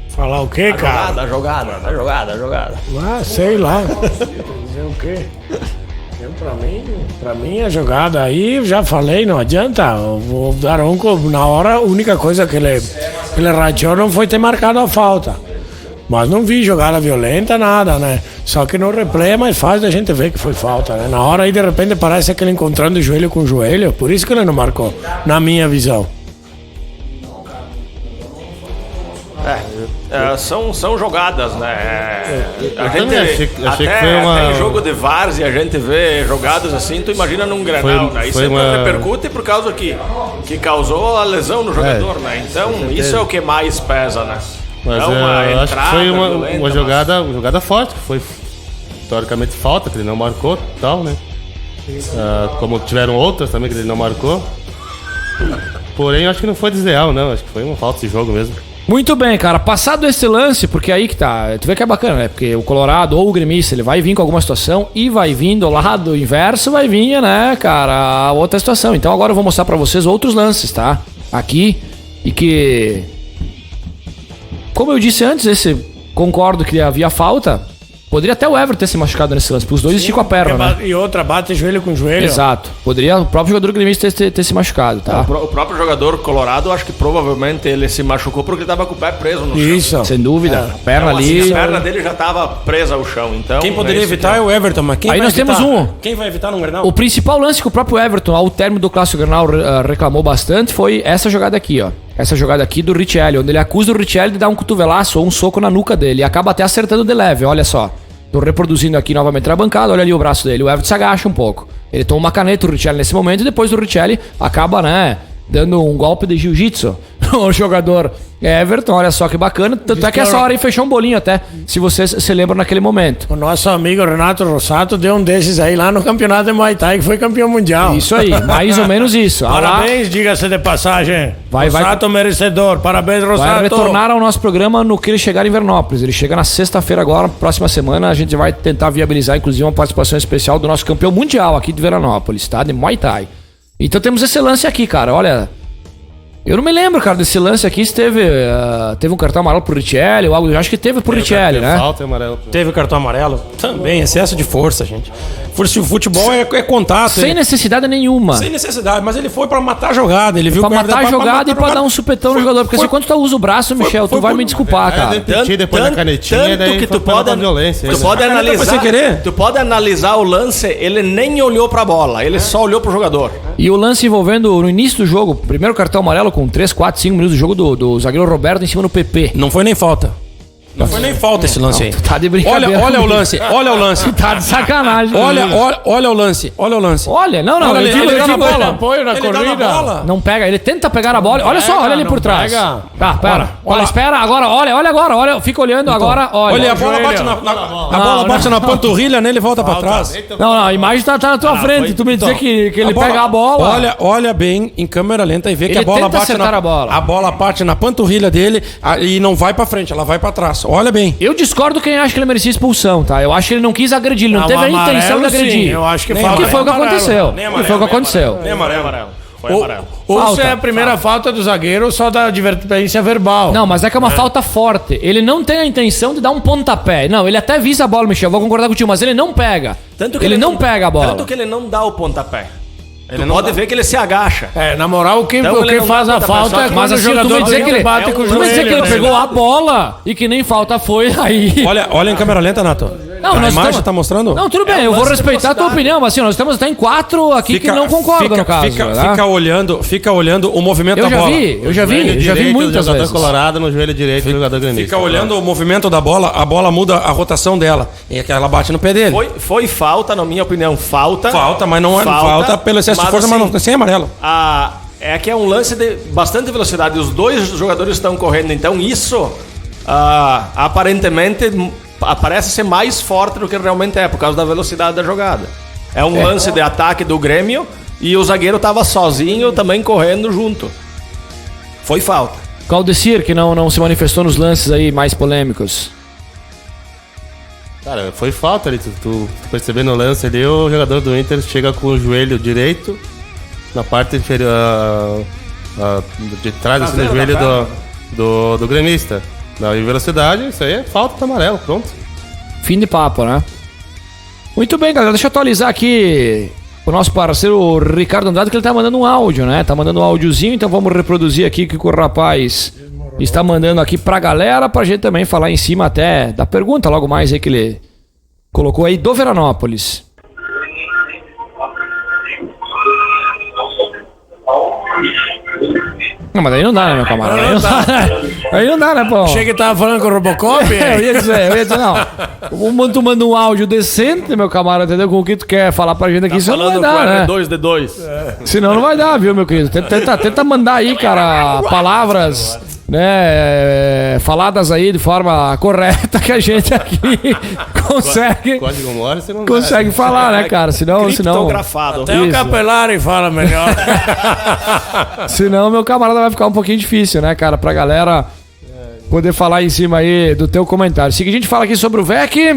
Falar o quê, cara? A jogada. Ah, sei lá. Dizer o quê? Pra mim a jogada aí, já falei, não adianta. O Daronco, na hora, a única coisa que ele rachou não foi ter marcado a falta. Mas não vi jogada violenta, nada, né? Só que no replay é mais fácil da gente ver que foi falta, né? Na hora aí, de repente, parece aquele encontrando joelho com joelho. Por isso que ele não marcou, na minha visão. São jogadas, né? A gente achei que foi até em jogo de várzea a gente vê jogadas assim, tu imagina num Grenal, né? Isso repercute por causa que causou a lesão no jogador, né? Então isso é o que mais pesa, né? Mas eu acho que foi uma jogada forte, que foi teoricamente falta, que ele não marcou e tal, né? Como tiveram outras também que ele não marcou. Porém, eu acho que não foi desleal, não. Acho que foi uma falta de jogo mesmo. Muito bem, cara. Passado esse lance, porque aí que tá. Tu vê que é bacana, né? Porque o Colorado ou o gremista, ele vai vir com alguma situação e vai vir do lado inverso, vai vir, né, cara, a outra situação. Então agora eu vou mostrar pra vocês outros lances, tá? Aqui. E que... Como eu disse antes, concordo que havia falta. Poderia até o Everton ter se machucado nesse lance, porque os dois esticam a perna, né? E outra bate joelho com joelho. Exato. Poderia o próprio jogador gremista ter se machucado, tá? O próprio jogador colorado, acho que provavelmente ele se machucou porque ele tava com o pé preso no chão. Isso. Sem dúvida. A perna ali... Assim, a perna dele já tava presa ao chão, então... Quem poderia evitar é o Everton, mas quem aí vai nós evitar? temos um. Quem vai evitar no Grenal? O principal lance que o próprio Everton, ao término do Clássico Grenal, reclamou bastante foi essa jogada aqui, ó. Essa jogada aqui do Richelli, onde ele acusa o Richelli de dar um cotovelaço ou um soco na nuca dele. E acaba até acertando de leve, olha só. Tô reproduzindo aqui novamente na bancada, olha ali o braço dele. O Everton se agacha um pouco. Ele toma uma caneta, o Richelli, nesse momento, e depois o Richelli acaba, né, dando um golpe de jiu-jitsu. O jogador Everton, olha só que bacana. Tanto é que essa hora aí fechou um bolinho até, se vocês se lembram naquele momento. O nosso amigo Renato Rossato deu um desses aí lá no campeonato de Muay Thai, que foi campeão mundial. Isso aí, mais ou menos isso. Parabéns, diga-se de passagem. Rossato merecedor, parabéns, Rossato. Vai retornar ao nosso programa no que ele chegar em Invernópolis. Ele chega na sexta-feira agora, próxima semana. A gente vai tentar viabilizar, inclusive, uma participação especial do nosso campeão mundial aqui de Veranópolis, tá? De Muay Thai. Então temos esse lance aqui, cara, olha... Eu não me lembro, cara, desse lance aqui, se teve um cartão amarelo pro Richelli ou algo. Eu acho que teve pro Richelli, né? Falta e amarelo. Teve o cartão amarelo? Também, excesso de força, gente. Futebol é contato. Sem necessidade nenhuma. Sem necessidade, mas ele foi pra matar a jogada. Ele viu pra matar a jogada e pra dar um supetão no jogador. Porque quando tu usa o braço, Michel, tu vai me desculpar, cara. Depois da canetinha, daí que tu foi pode, violência. tu pode analisar, tu pode analisar o lance, ele nem olhou pra bola, ele só olhou pro jogador. E o lance envolvendo, no início do jogo, primeiro cartão amarelo com 3, 4, 5 minutos do jogo do zagueiro Roberto em cima do PP. Não foi nem falta. Não foi nem falta esse lance aí. Tá de brincadeira. Olha o lance, olha o lance. Tá de sacanagem. Olha o lance, olha o lance. Olha, não, ele dá na bola. Apoio na corrida. Não pega, ele tenta pegar a bola. Olha só, olha ali por trás. Tá, pera. Olha, espera, agora, olha agora, olha, fica olhando agora, olha. Olha, a bola bate a bola bate na panturrilha nele e volta pra trás. Não, a imagem tá na tua frente. Tu me dizer que ele pega a bola. Olha bem em câmera lenta e vê que a bola bate a bola. A bola bate na panturrilha dele e não vai pra frente, ela vai pra trás. Olha bem. Eu discordo quem acha que ele merecia expulsão, tá? Eu acho que ele não quis agredir, ele não teve a intenção de agredir. Sim, eu acho que foi o que aconteceu. Foi o que aconteceu. Nem amarelo. Foi amarelo. Ou se é a primeira falta do zagueiro, só da advertência verbal. Não, mas é que é uma falta forte. Ele não tem a intenção de dar um pontapé. Não, ele até visa a bola, Michel, vou concordar contigo, mas ele não pega. Tanto que ele não pega a bola. Tanto que ele não dá o pontapé. Ele pode ver que ele se agacha. Na moral, o que faz a falta é mas quando assim, o jogador dizer que ele bate com o joelho. Mas dizer que ele pegou a bola e que nem falta foi aí. Olha em câmera lenta, Nato. Não, a imagem tá mostrando? Não, tudo bem, eu vou respeitar a tua opinião, mas assim, nós estamos até em 4 aqui que não concordam no caso. Fica olhando o movimento da bola. Eu já vi muitas vezes. Colorado no joelho direito do jogador gremista. Fica olhando o movimento da bola, a bola muda a rotação dela. E ela bate no pé dele. Foi falta, na minha opinião, falta. Falta, mas não é falta pelo excesso de força, mas não sem amarelo. É que é um lance de bastante velocidade. Os dois jogadores estão correndo, então isso aparentemente parece ser mais forte do que realmente é, por causa da velocidade da jogada. É um lance de ataque do Grêmio e o zagueiro tava sozinho também correndo junto. Foi falta. Caldecir, que não se manifestou nos lances aí mais polêmicos. Cara, foi falta ali. Tu percebeu no lance ali, o jogador do Inter chega com o joelho direito na parte inferior, de trás assim, do joelho do gremista. Na velocidade, isso aí é falta do amarelo, pronto. Fim de papo, né? Muito bem, galera. Deixa eu atualizar aqui o nosso parceiro o Ricardo Andrade, que ele tá mandando um áudio, né? Tá mandando um áudiozinho, então vamos reproduzir aqui o que o rapaz está mandando aqui pra galera, pra gente também falar em cima até da pergunta logo mais aí que ele colocou aí do Veranópolis. Não, mas aí não dá, né, meu camarada? Aí não dá, né, pô? Achei que tava falando com o Robocop. Eu ia dizer, não. Tu manda um áudio decente, meu camarada, entendeu? Com o que tu quer falar pra gente aqui, senão não vai dar, né? D2. Senão não vai dar, viu, meu querido? Tenta mandar aí, cara, palavras, né, faladas aí de forma correta que a gente aqui consegue... Código Morse você não consegue falar, né, cara? Senão... Criptografado. Até o Capelari fala melhor. Senão meu camarada vai ficar um pouquinho difícil, né, cara? Pra galera poder falar em cima aí do teu comentário. Seguinte, a gente fala aqui sobre o VEC.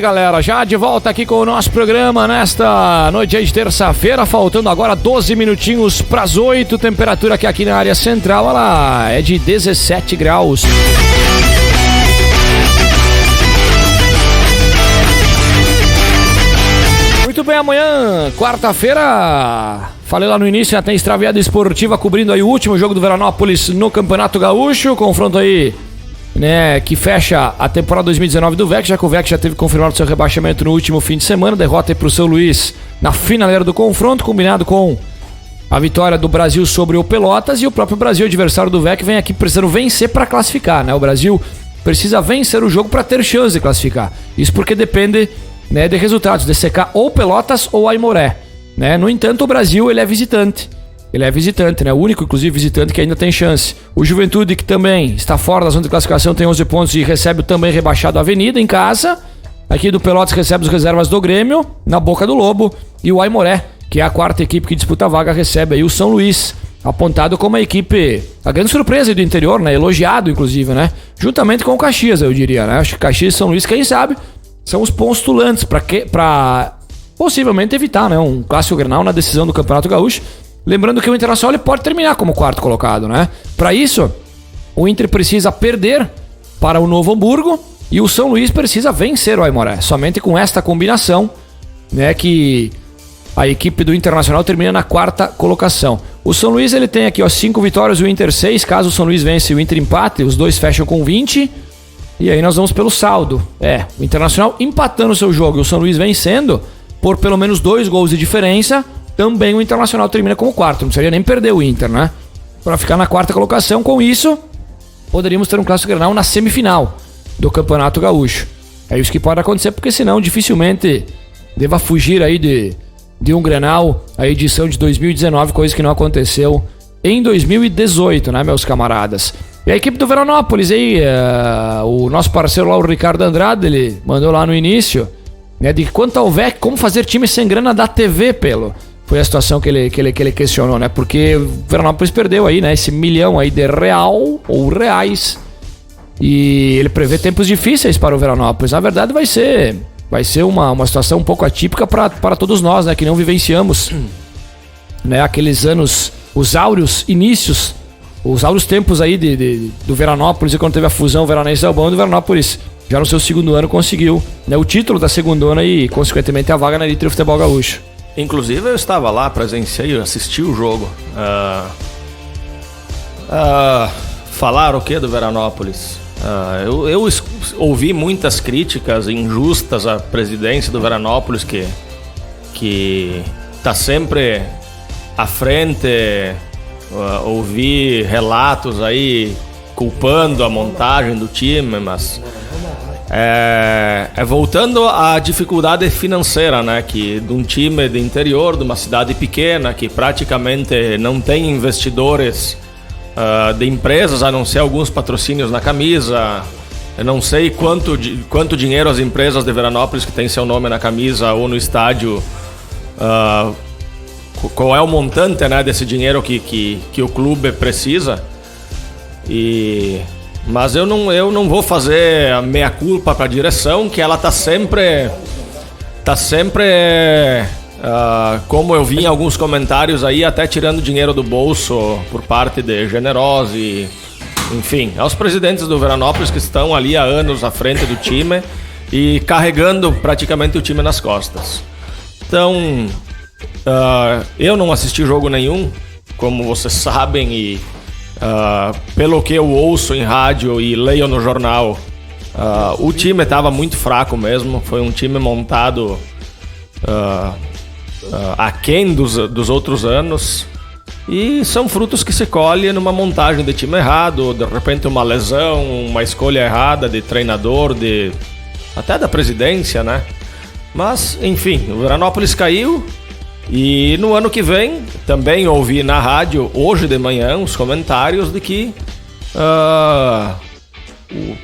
Galera, já de volta aqui com o nosso programa nesta noite de terça-feira, faltando agora 12 minutinhos para as 8, temperatura aqui na área central, ela é de 17 graus. Muito bem, amanhã, quarta-feira, falei lá no início, já tem Extraviada Esportiva cobrindo aí o último jogo do Veranópolis no Campeonato Gaúcho, confronto aí, né, que fecha a temporada 2019 do VEC, já que o VEC já teve confirmado seu rebaixamento no último fim de semana, derrota aí pro São Luís na finaleira do confronto, combinado com a vitória do Brasil sobre o Pelotas, e o próprio Brasil, adversário do VEC, vem aqui precisando vencer para classificar, né? O Brasil precisa vencer o jogo para ter chance de classificar. Isso porque depende, né, de resultados, de secar ou Pelotas ou Aimoré, né? No entanto, o Brasil, ele é visitante. Ele é visitante, né? O único, inclusive, visitante que ainda tem chance. O Juventude, que também está fora da zona de classificação, tem 11 pontos e recebe o também rebaixado a Avenida em casa. Aqui do Pelotas recebe os reservas do Grêmio, na Boca do Lobo. E o Aimoré, que é a quarta equipe que disputa a vaga, recebe aí o São Luís, apontado como a equipe, a grande surpresa do interior, né? Elogiado, inclusive, né? Juntamente com o Caxias, eu diria, né? Acho que Caxias e São Luís, quem sabe, são os postulantes para possivelmente evitar, né, um clássico Grenal na decisão do Campeonato Gaúcho. Lembrando que o Internacional ele pode terminar como quarto colocado, né? Para isso, o Inter precisa perder para o Novo Hamburgo e o São Luís precisa vencer o Aimoré. Somente com esta combinação, né, que a equipe do Internacional termina na 4ª colocação. O São Luís ele tem aqui 5 vitórias e o Inter 6. Caso o São Luís vence e o Inter empate, os dois fecham com 20. E aí nós vamos pelo saldo. O Internacional empatando o seu jogo e o São Luís vencendo por pelo menos 2 gols de diferença. Também o Internacional termina como 4º. Não precisaria nem perder o Inter, né? Para ficar na 4ª colocação. Com isso, poderíamos ter um Clássico Grenal na semifinal do Campeonato Gaúcho. É isso que pode acontecer, porque senão dificilmente deva fugir aí de um Grenal, a edição de 2019, coisa que não aconteceu em 2018, né, meus camaradas? E a equipe do Veranópolis aí, o nosso parceiro lá, o Ricardo Andrade, ele mandou lá no início, né, de quanto houver, como fazer time sem grana da TV, pelo. Foi a situação que ele questionou, né? Porque o Veranópolis perdeu aí, né, esse milhão aí de real ou reais. E ele prevê tempos difíceis para o Veranópolis. Na verdade, vai ser uma situação um pouco atípica para todos nós, né? Que não vivenciamos, né, aqueles anos, os áureos inícios, os áureos tempos aí do Veranópolis, e quando teve a fusão Veranense Albão, o Veranópolis já no seu 2º ano conseguiu, né, o título da 2ª e consequentemente a vaga na elite do futebol gaúcho. Inclusive eu estava lá, presenciei, assisti o jogo. Falar o que do Veranópolis? Eu ouvi muitas críticas injustas à presidência do Veranópolis, que tá sempre à frente. Ouvi relatos aí culpando a montagem do time, mas voltando à dificuldade financeira, né, que de um time de interior, de uma cidade pequena, que praticamente não tem investidores de empresas, a não ser alguns patrocínios na camisa. Eu não sei quanto dinheiro as empresas de Veranópolis que tem seu nome na camisa ou no estádio, qual é o montante, né, desse dinheiro que o clube precisa. Mas eu não vou fazer a meia-culpa para a direção, que ela tá sempre como eu vi em alguns comentários aí, até tirando dinheiro do bolso por parte de Generosi. Enfim, aos presidentes do Veranópolis que estão ali há anos à frente do time e carregando praticamente o time nas costas. Então, eu não assisti jogo nenhum, como vocês sabem, e pelo que eu ouço em rádio e leio no jornal, o time estava muito fraco mesmo. Foi um time montado aquém dos outros anos, e são frutos que se colhem numa montagem de time errado, de repente uma lesão, uma escolha errada de treinador, até da presidência, né? Mas, enfim, o Veranópolis caiu. E no ano que vem, também ouvi na rádio, hoje de manhã, os comentários de que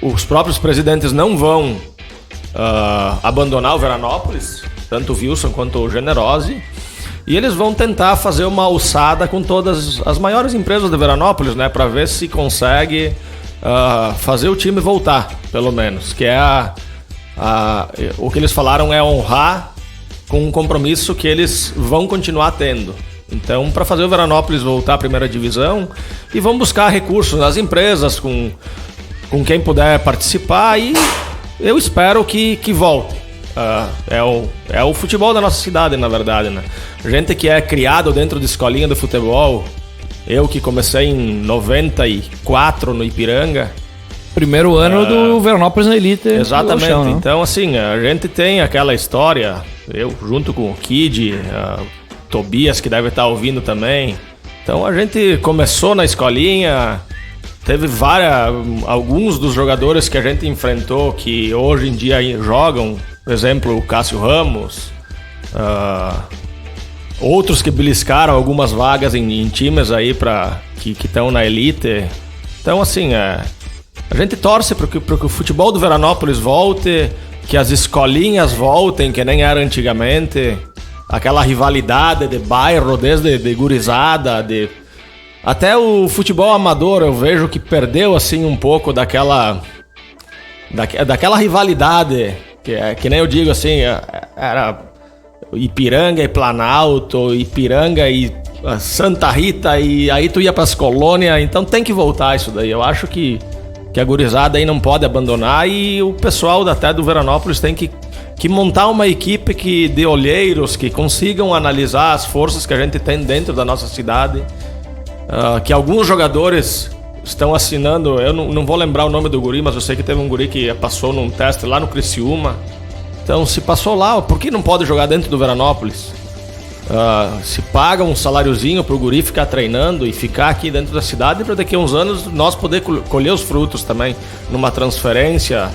os próprios presidentes não vão abandonar o Veranópolis, tanto o Wilson quanto o Generosi, e eles vão tentar fazer uma alçada com todas as maiores empresas de Veranópolis, né, para ver se consegue fazer o time voltar, pelo menos, que é o que eles falaram é honrar com um compromisso que eles vão continuar tendo. Então, para fazer o Veranópolis voltar à primeira divisão, e vão buscar recursos nas empresas, com quem puder participar, e eu espero que volte. É o futebol da nossa cidade, na verdade, né? Gente que é criado dentro de escolinha de futebol. Eu que comecei em 94 no Ipiranga. Primeiro ano do Veranópolis na elite. Exatamente. Chão, então, assim, a gente tem aquela história, eu junto com o Kid, Tobias, que deve estar ouvindo também. Então a gente começou na escolinha, teve alguns dos jogadores que a gente enfrentou que hoje em dia jogam, por exemplo, o Cássio Ramos, outros que beliscaram algumas vagas em times aí que estão na elite. Então, assim, a gente torce para que o futebol do Veranópolis volte, que as escolinhas voltem, que nem era antigamente. Aquela rivalidade de bairro, desde de gurizada, até o futebol amador, eu vejo que perdeu assim um pouco daquela rivalidade, que nem eu digo assim, era Ipiranga e Planalto, Ipiranga e Santa Rita, e aí tu ia pras colônias. Então tem que voltar isso daí. Eu acho que que a gurizada aí não pode abandonar, e o pessoal até do Veranópolis tem que montar uma equipe de olheiros que consigam analisar as forças que a gente tem dentro da nossa cidade, que alguns jogadores estão assinando, eu não vou lembrar o nome do guri, mas eu sei que teve um guri que passou num teste lá no Criciúma. Então, se passou lá, por que não pode jogar dentro do Veranópolis? Se paga um saláriozinho pro guri ficar treinando e ficar aqui dentro da cidade, para daqui a uns anos nós poder colher os frutos também, numa transferência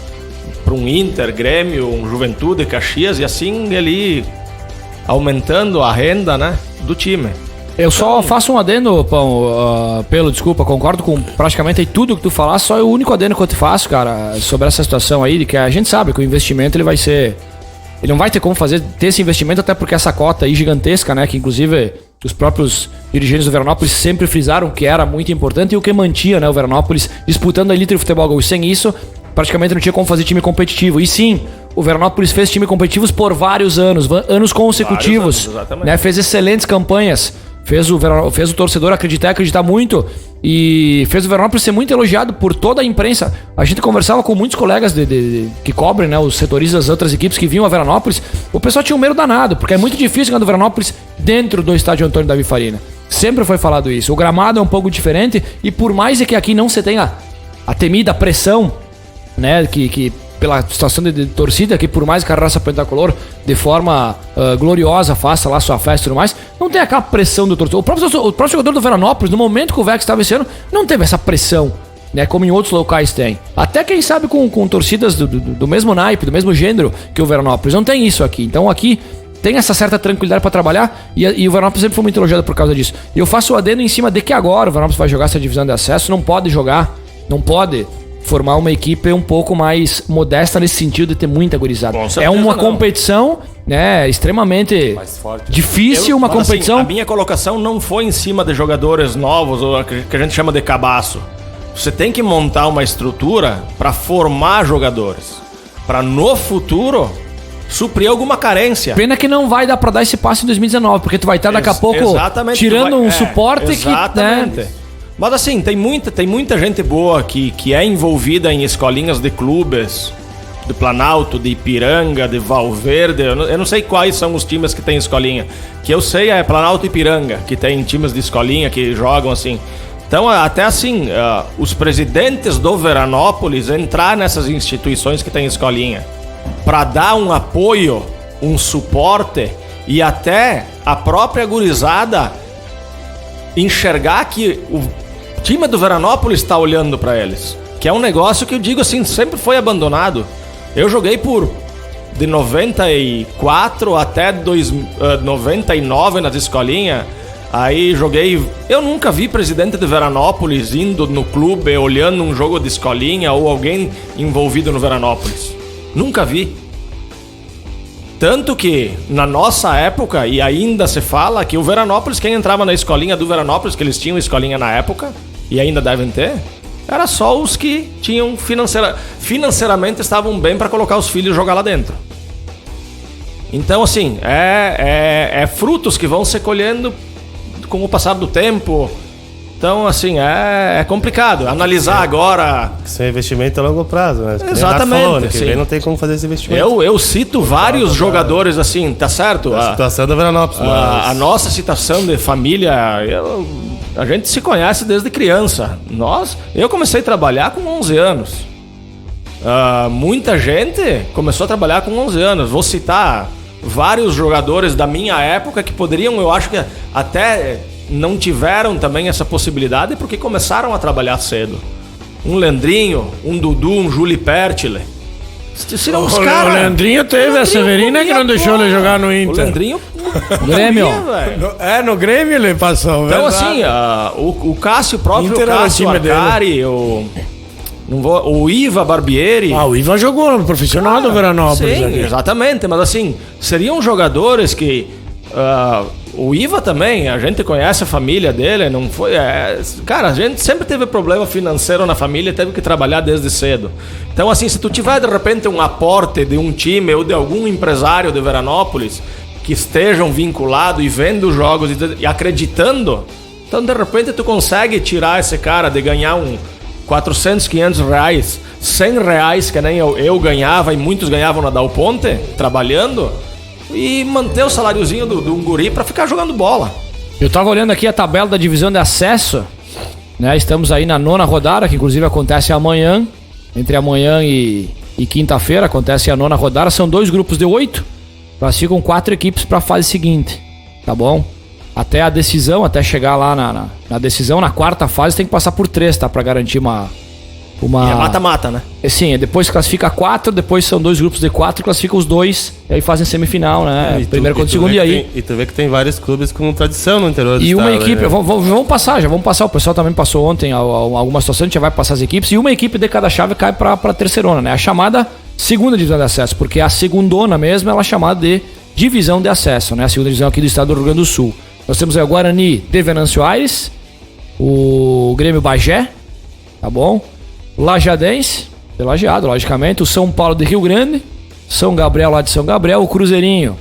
para um Inter, Grêmio, um Juventude, Caxias, e assim ele aumentando a renda, né, do time. Eu só faço um adendo, Pão, desculpa, concordo com praticamente tudo que tu falaste, só é o único adendo que eu te faço, cara, sobre essa situação aí, de que a gente sabe que o investimento ele não vai ter como ter esse investimento, até porque essa cota aí gigantesca, né, que inclusive os próprios dirigentes do Veranópolis sempre frisaram que era muito importante e o que mantinha, né, o Veranópolis disputando a elite do futebol gaúcho. Sem isso, praticamente não tinha como fazer time competitivo. E sim, o Veranópolis fez time competitivos por vários anos consecutivos, né, fez excelentes campanhas. Fez o torcedor acreditar muito, e fez o Veranópolis ser muito elogiado por toda a imprensa. A gente conversava com muitos colegas que cobrem, né, os setoristas das outras equipes que vinham a Veranópolis. O pessoal tinha um medo danado, porque é muito difícil ganhar do Veranópolis dentro do estádio Antônio Davi Farina. Sempre foi falado isso. O gramado é um pouco diferente, e por mais que aqui não se tenha a temida pressão, né, que pela situação de torcida, que por mais que a raça pentacolor de forma gloriosa faça lá sua festa e tudo mais, não tem aquela pressão do torcedor. O próprio jogador do Veranópolis, no momento que o Vex estava esse ano, não teve essa pressão, né, como em outros locais tem. Até quem sabe com torcidas do mesmo naipe, do mesmo gênero que o Veranópolis. Não tem isso aqui. Então aqui tem essa certa tranquilidade para trabalhar, e o Veranópolis sempre foi muito elogiado por causa disso. E eu faço o adendo em cima de que agora o Veranópolis vai jogar essa divisão de acesso, não pode formar uma equipe um pouco mais modesta nesse sentido de ter muita gurizada. É uma competição, né, extremamente difícil, uma competição... Assim, a minha colocação não foi em cima de jogadores novos, ou que a gente chama de cabaço. Você tem que montar uma estrutura para formar jogadores, para no futuro suprir alguma carência. Pena que não vai dar para dar esse passo em 2019, porque tu vai estar daqui a pouco tirando um suporte exatamente. Que... Né, mas assim, tem muita gente boa que é envolvida em escolinhas de clubes, de Planalto, de Ipiranga, de Valverde. Eu não sei quais são os times que tem escolinha. Que eu sei é Planalto e Ipiranga, que tem times de escolinha que jogam assim. Então, até assim, os presidentes do Veranópolis entrar nessas instituições que tem escolinha para dar um apoio, um suporte, e até a própria gurizada enxergar que o time do Veranópolis está olhando para eles, que é um negócio que eu digo assim, sempre foi abandonado. Eu joguei de 94 até 99 nas escolinhas. Aí joguei... Eu nunca vi presidente de Veranópolis indo no clube, olhando um jogo de escolinha ou alguém envolvido no Veranópolis. Nunca vi. Tanto que, na nossa época, e ainda se fala que o Veranópolis, quem entrava na escolinha do Veranópolis, que eles tinham escolinha na época, e ainda devem ter, era só os que tinham financeiramente estavam bem para colocar os filhos e jogar lá dentro. Então, assim, é frutos que vão se colhendo com o passar do tempo. Então, assim, é complicado. Analisar agora... Isso é investimento a longo prazo, né? Exatamente. Falou, né? Que vem não tem como fazer esse investimento. Eu cito vários jogadores assim, tá certo? A situação do Veranópolis. A nossa situação de família, a gente se conhece desde criança. Eu comecei a trabalhar com 11 anos. Muita gente começou a trabalhar com 11 anos. Vou citar vários jogadores da minha época que poderiam, eu acho que até... não tiveram também essa possibilidade porque começaram a trabalhar cedo. Um Leandrinho, um Dudu, um Júlio Pertile. O Leandrinho teve a Severina que não deixou ele jogar no Inter. O Leandrinho... Grêmio. No Grêmio ele passou. Então verdade. Assim, o Cássio próprio, o Cássio Arcari, o Iva Barbieri... o Iva jogou no profissional do Veranópolis. Sim, exatamente. Mas assim, seriam jogadores que... o Iva também, a gente conhece a família dele, não foi... cara, a gente sempre teve problema financeiro na família, teve que trabalhar desde cedo. Então, assim, se tu tiver de repente um aporte de um time ou de algum empresário de Veranópolis que estejam vinculados e vendo os jogos e acreditando, então de repente tu consegue tirar esse cara de ganhar 400, 500 reais, 100 reais, que nem eu ganhava e muitos ganhavam na Dal Ponte, trabalhando, e manter o saláriozinho do guri pra ficar jogando bola. Eu tava olhando aqui a tabela da divisão de acesso, né? Estamos aí na 9ª rodada, que inclusive acontece amanhã, entre amanhã e quinta-feira, acontece a 9ª rodada, são 2 grupos de 8, classificam 4 equipes pra fase seguinte, tá bom? Até a decisão, até chegar lá na decisão, na 4ª fase, tem que passar por 3, tá? Pra garantir uma... E é mata-mata, né? Sim, depois classifica 4, depois são 2 grupos de 4, classificam os 2, e aí fazem semifinal, né? Primeiro contra o segundo, e aí... E tu vê que tem vários clubes com tradição no interior do estado. E uma equipe, né? vamos passar, o pessoal também passou ontem alguma situação, a gente já vai passar as equipes, e uma equipe de cada chave cai pra terceirona, né? A chamada segunda divisão de acesso, porque a segundona mesmo, ela é chamada de divisão de acesso, né? A segunda divisão aqui do estado do Rio Grande do Sul. Nós temos aí o Guarani de Venâncio Aires, o Grêmio Bagé, tá bom? Lajadense, de Lajeado, logicamente, o São Paulo de Rio Grande, São Gabriel lá de São Gabriel, o Cruzeirinho,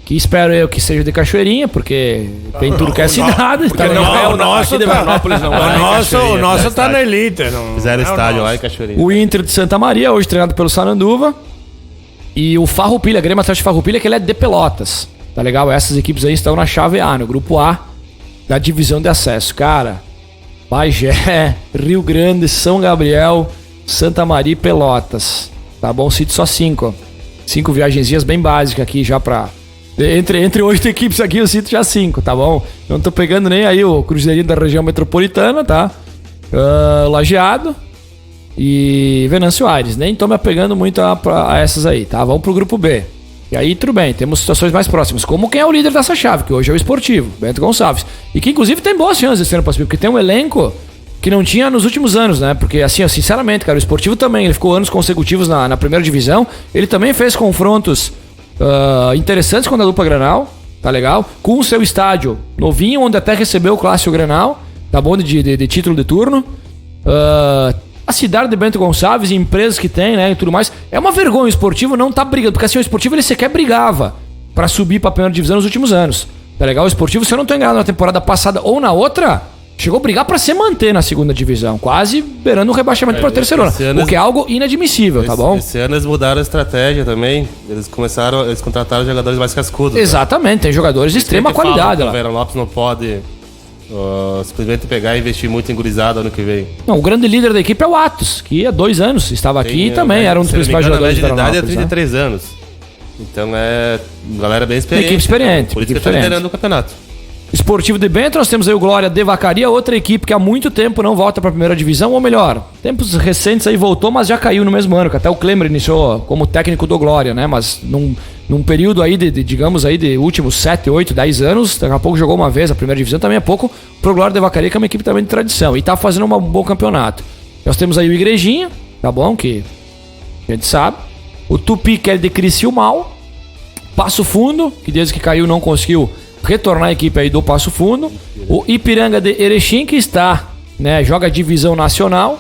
que espero eu que seja de Cachoeirinha, porque tem tudo que é cidade. Porque não é o nosso de Veranópolis, não é. O nosso tá na elite. Fizeram estádio lá em Cachoeirinha. O Inter de Santa Maria, hoje treinado pelo Saranduva, e o Farroupilha, Grêmio Atlético Farroupilha, que ele é de Pelotas. Tá legal? Essas equipes aí estão na chave A, no grupo A da divisão de acesso. Cara, Bagé, Rio Grande, São Gabriel, Santa Maria e Pelotas. Tá bom? Cito só 5. 5 viagenzinhas bem básicas aqui já pra... Entre 8 equipes aqui eu cito já 5, tá bom? Não tô pegando nem aí o Cruzeirinho da região metropolitana, tá? Lajeado e Venâncio Aires. Nem tô me apegando muito a essas aí, tá? Vamos pro grupo B. E aí, tudo bem, temos situações mais próximas. Como quem é o líder dessa chave, que hoje é o Esportivo, Bento Gonçalves. E que, inclusive, tem boas chances esse ano para subir, porque tem um elenco que não tinha nos últimos anos, né? Porque, assim, sinceramente, cara, o Esportivo também, ele ficou anos consecutivos na primeira divisão. Ele também fez confrontos interessantes com a dupla Granal, tá legal? Com o seu estádio novinho, onde até recebeu o Clássico Granal, tá bom? De título de turno. A cidade de Bento Gonçalves, empresas que tem, né, e tudo mais. É uma vergonha o Esportivo não tá brigando, porque assim, o Esportivo ele sequer brigava pra subir pra primeira divisão nos últimos anos. Tá legal? O Esportivo, se eu não tô enganado, na temporada passada ou na outra, chegou a brigar pra se manter na segunda divisão, quase beirando o rebaixamento pra terceirona, o que é algo inadmissível, tá bom? Esse ano eles mudaram a estratégia também, eles contrataram jogadores mais cascudos. Exatamente, tem jogadores de extrema qualidade lá. O Veranópolis não pode... simplesmente pegar e investir muito em gurizada ano que vem. Não, o grande líder da equipe é o Atos, que há 2 anos estava aqui e também era um dos principais jogadores da idade é 33 anos. Então é galera bem experiente. Equipe experiente. Por isso que tá liderando o campeonato. Esportivo de Bento, nós temos aí o Glória de Vacaria, outra equipe que há muito tempo não volta para a primeira divisão, ou melhor, tempos recentes aí voltou, mas já caiu no mesmo ano, que até o Klemer iniciou como técnico do Glória, né? Mas num período aí digamos aí, de últimos 7, 8, 10 anos, daqui a pouco jogou uma vez a primeira divisão, também é pouco pro Glória de Vacaria, que é uma equipe também de tradição, e tá fazendo um bom campeonato. Nós temos aí o Igrejinha, tá bom? Que a gente sabe. O Tupi, que é de Criciúmal. Passo Fundo, que desde que caiu não conseguiu retornar a equipe aí do Passo Fundo. O Ipiranga de Erechim, que está, né, joga divisão nacional.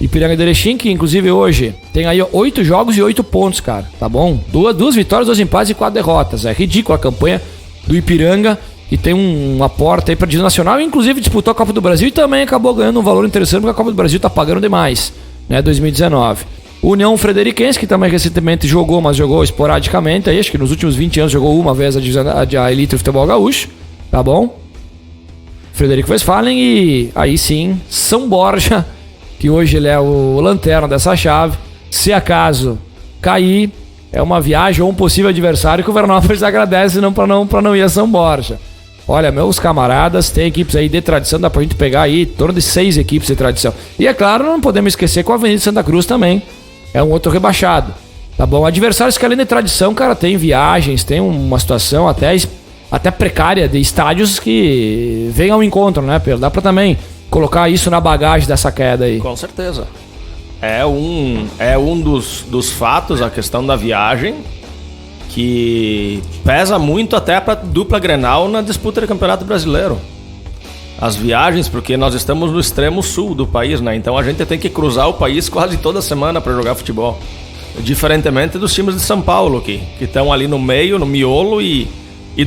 Ipiranga de Erechim, que inclusive hoje tem aí 8 jogos e 8 pontos, cara, tá bom? 2 vitórias, 2 empates e 4 derrotas. É ridícula a campanha do Ipiranga, que tem uma porta aí para divisão nacional, e inclusive disputou a Copa do Brasil e também acabou ganhando um valor interessante, porque a Copa do Brasil tá pagando demais, né, 2019. União Frederiquense, que também recentemente jogou, mas jogou esporadicamente, aí, acho que nos últimos 20 anos jogou uma vez a Elite do Futebol Gaúcho, tá bom? Frederico Westphalen, e aí sim, São Borja, que hoje ele é o lanterna dessa chave. Se acaso cair, é uma viagem ou um possível adversário que o Veranópolis agradece pra não ir a São Borja. Olha, meus camaradas, tem equipes aí de tradição, dá pra gente pegar aí em torno de 6 equipes de tradição. E é claro, não podemos esquecer que a Avenida Santa Cruz também é um outro rebaixado, tá bom? Adversários que além de tradição, cara, tem viagens, tem uma situação até precária de estádios que vem ao encontro, né, Pedro? Dá pra também colocar isso na bagagem dessa queda aí. Com certeza. É um dos fatos, a questão da viagem, que pesa muito até pra dupla Grenal na disputa do Campeonato Brasileiro. As viagens, porque nós estamos no extremo sul do país, né? Então a gente tem que cruzar o país quase toda semana para jogar futebol. Diferentemente dos times de São Paulo, que estão ali no meio, no miolo, e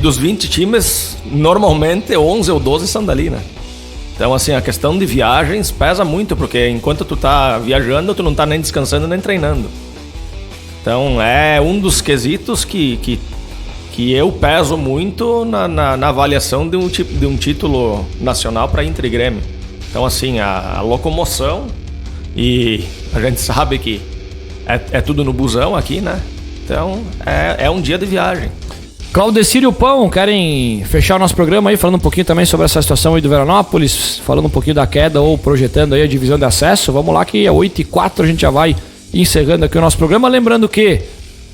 dos 20 times, normalmente 11 ou 12 são dali, né? Então, assim, a questão de viagens pesa muito, porque enquanto tu tá viajando, tu não tá nem descansando nem treinando. Então, é um dos quesitos que eu peso muito na avaliação de um título nacional para Inter e Grêmio. Então, assim, a locomoção, e a gente sabe que é tudo no busão aqui, né? Então, é um dia de viagem. Claudecir e o Pão querem fechar o nosso programa aí, falando um pouquinho também sobre essa situação aí do Veranópolis, falando um pouquinho da queda ou projetando aí a divisão de acesso. Vamos lá que é 8h04, a gente já vai encerrando aqui o nosso programa. Lembrando que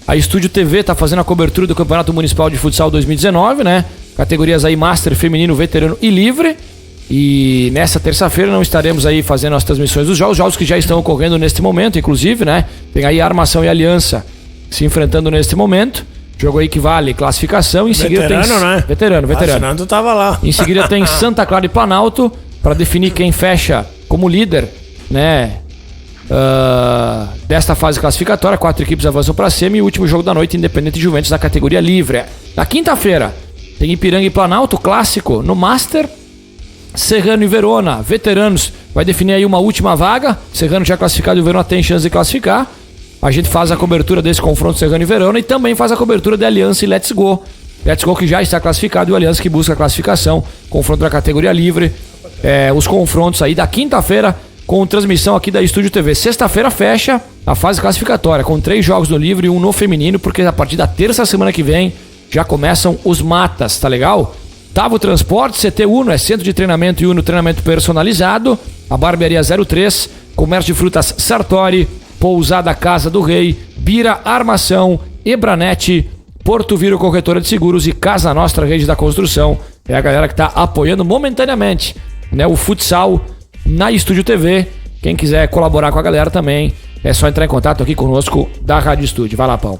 a Estúdio TV tá fazendo a cobertura do Campeonato Municipal de Futsal 2019, né? Categorias aí Master, Feminino, Veterano e Livre. E nessa terça-feira não estaremos aí fazendo as transmissões dos jogos que já estão ocorrendo neste momento, inclusive, né? Tem aí Armação e Aliança se enfrentando neste momento. Jogo aí que vale classificação. Em seguida veterano, tem... né? Veterano. Fernando tava lá. Em seguida tem Santa Clara e Planalto para definir quem fecha como líder, né? Desta fase classificatória. 4 equipes avançam para semi. E o último jogo da noite, Independente e Juventus na categoria livre. Na quinta-feira tem Ipiranga e Planalto, clássico no Master. Serrano e Verona, veteranos, vai definir aí uma última vaga. Serrano já classificado e o Verona tem chance de classificar. A gente faz a cobertura desse confronto Serrano e Verona e também faz a cobertura de Aliança e Let's Go. Let's Go que já está classificado e o Aliança que busca a classificação. Confronto da categoria livre. Os confrontos aí da quinta-feira com transmissão aqui da Estúdio TV. Sexta-feira fecha a fase classificatória com 3 jogos no livre e 1 no feminino, porque a partir da terça semana que vem já começam os matas, tá legal? Tavo Transporte, CT Uno, é centro de treinamento e Uno treinamento personalizado. A Barbearia 03, Comércio de Frutas Sartori, Pousada Casa do Rei, Bira Armação, Ebranet, Porto Viro Corretora de Seguros e Casa Nostra Rede da Construção. É a galera que está apoiando momentaneamente, né, o futsal na Estúdio TV. Quem quiser colaborar com a galera também, é só entrar em contato aqui conosco da Rádio Estúdio. Vai lá, Pão.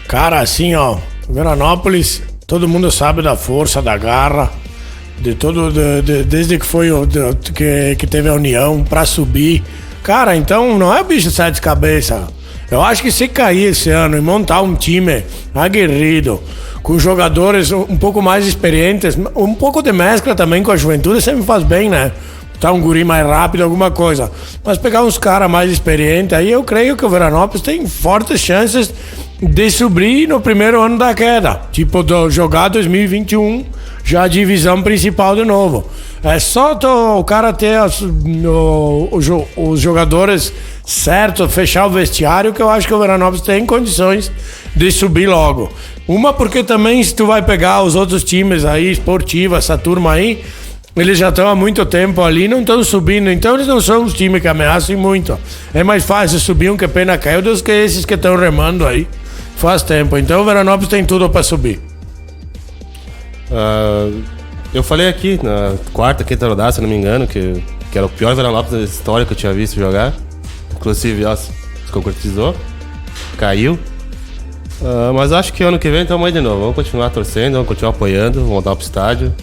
Cara, assim, ó, Veranópolis, todo mundo sabe da força, da garra, de todo, desde que foi que teve a união pra subir. Cara, então não é bicho de 7 cabeças. Eu acho que se cair esse ano e montar um time aguerrido, com jogadores um pouco mais experientes, um pouco de mescla também com a juventude, sempre faz bem, né? Tá um guri mais rápido, alguma coisa. Mas pegar uns caras mais experientes, aí eu creio que o Veranópolis tem fortes chances de subir no primeiro ano da queda. Tipo, jogar 2021, já a divisão principal de novo. É só o cara ter os jogadores certos, fechar o vestiário, que eu acho que o Veranópolis tem condições de subir logo. Uma, porque também se tu vai pegar os outros times aí, esportiva, essa turma aí, eles já estão há muito tempo ali, não estão subindo, então eles não são os times que ameaçam muito. É mais fácil subir um que pena caiu do que esses que estão remando aí faz tempo. Então o Veranópolis tem tudo para subir. Eu falei aqui na quarta, quinta rodada, se não me engano, que era o pior Veranópolis da história que eu tinha visto jogar. Inclusive, se concretizou, caiu. Mas acho que ano que vem estamos aí de novo. Vamos continuar torcendo, vamos continuar apoiando, vamos voltar pro estádio.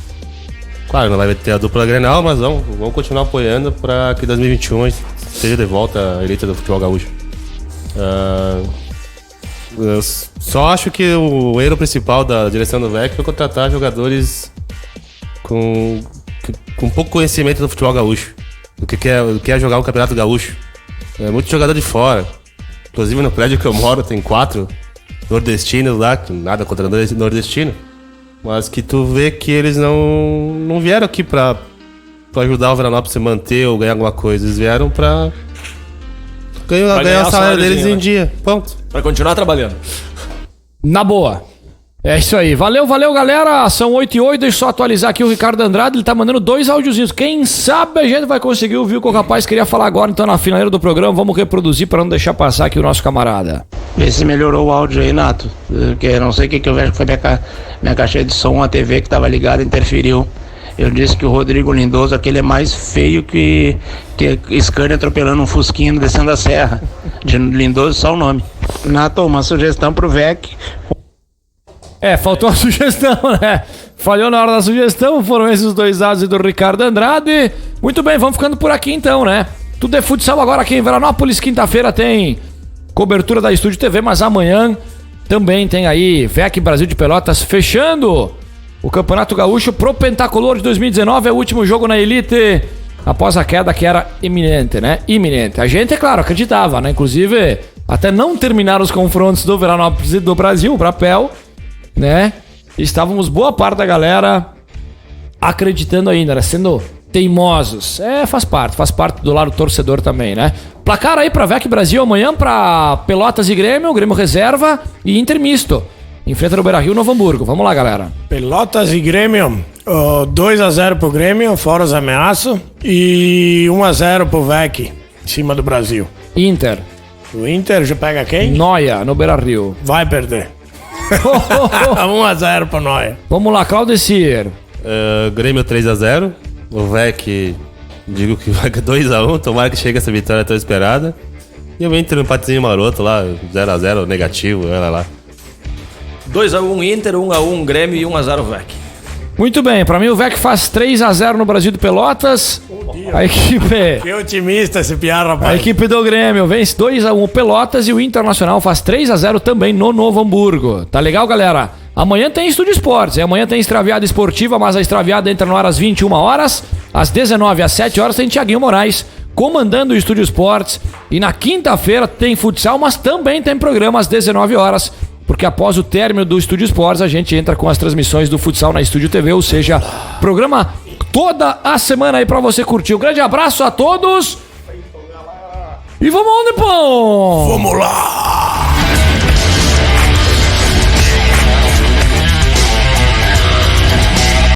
Claro, não vai ter a dupla Grenal, mas vamos continuar apoiando para que 2021 esteja de volta a elite do futebol gaúcho. Eu só acho que o erro principal da direção do VEC foi contratar jogadores com pouco conhecimento do futebol gaúcho, do que é jogar um campeonato gaúcho. É muito jogador de fora. Inclusive no prédio que eu moro tem 4 nordestinos lá, nada contra nordestino, mas que tu vê que eles não vieram aqui pra ajudar o Veranópolis a se manter ou ganhar alguma coisa. Eles vieram pra ganhar o salário deles em dia. Ponto. Pra continuar trabalhando. Na boa. É isso aí. Valeu, galera. São 8h08. Deixa eu só atualizar aqui o Ricardo Andrade. Ele tá mandando 2 áudiozinhos. Quem sabe a gente vai conseguir ouvir o que o rapaz queria falar agora. Então, na finaleira do programa, vamos reproduzir para não deixar passar aqui o nosso camarada. Vê se melhorou o áudio aí, Nato. Porque eu não sei o que eu vejo que foi minha caixa de som, a TV que tava ligada interferiu. Eu disse que o Rodrigo Lindoso, aquele é mais feio que Scania atropelando um fusquinho descendo a serra. De Lindoso, só o nome. Nato, uma sugestão pro VEC. Faltou a sugestão, né? Falhou na hora da sugestão. Foram esses 2 áudios do Ricardo Andrade. Muito bem, vamos ficando por aqui então, né? Tudo é futsal agora aqui em Veranópolis. Quinta-feira tem cobertura da Estúdio TV, mas amanhã também tem aí VEC Brasil de Pelotas fechando O Campeonato Gaúcho pro Pentacolor de 2019 é o último jogo na Elite após a queda que era iminente, né? Iminente. A gente, é claro, acreditava, né? Inclusive, até não terminar os confrontos do Veranópolis do Brasil, o Brapel, né? Estávamos boa parte da galera acreditando ainda, né? Sendo teimosos. Faz parte do lado torcedor também, né? Placar aí pra VEC Brasil amanhã pra Pelotas e Grêmio reserva e Inter misto. Enfrenta no Beira-Rio, Novo Hamburgo. Vamos lá, galera. Pelotas e Grêmio, 2-0 pro Grêmio, fora os ameaços. E 1-0 pro VEC, em cima do Brasil. Inter. O Inter já pega quem? Noia, no Beira-Rio. Vai perder. 1-0 pro Noia. Vamos lá, Claudecir. Grêmio 3-0. O VEC, digo que vai 2-1. Tomara que chegue essa vitória tão esperada. E o Inter no empatezinho maroto lá, 0-0, negativo, olha lá. 2-1 Inter, 1-1 Grêmio e 1-0 VEC. Muito bem, pra mim o VEC faz 3-0 no Brasil de Pelotas. A equipe... Que otimista esse piar, rapaz. A equipe do Grêmio vence 2-1 o Pelotas e o Internacional faz 3-0 também no Novo Hamburgo. Tá legal, galera? Amanhã tem Estúdio Esportes. Amanhã tem Extraviada Esportiva, mas a Extraviada entra no ar às 21 horas. Às 19 às 7 horas tem Thiaguinho Moraes comandando o Estúdio Esportes. E na quinta-feira tem futsal, mas também tem programa às 19 horas. Porque após o término do Estúdio Esportes, a gente entra com as transmissões do futsal na Estúdio TV, ou seja, programa toda a semana aí pra você curtir. Um grande abraço a todos. E vamos onde, pão? Vamos lá!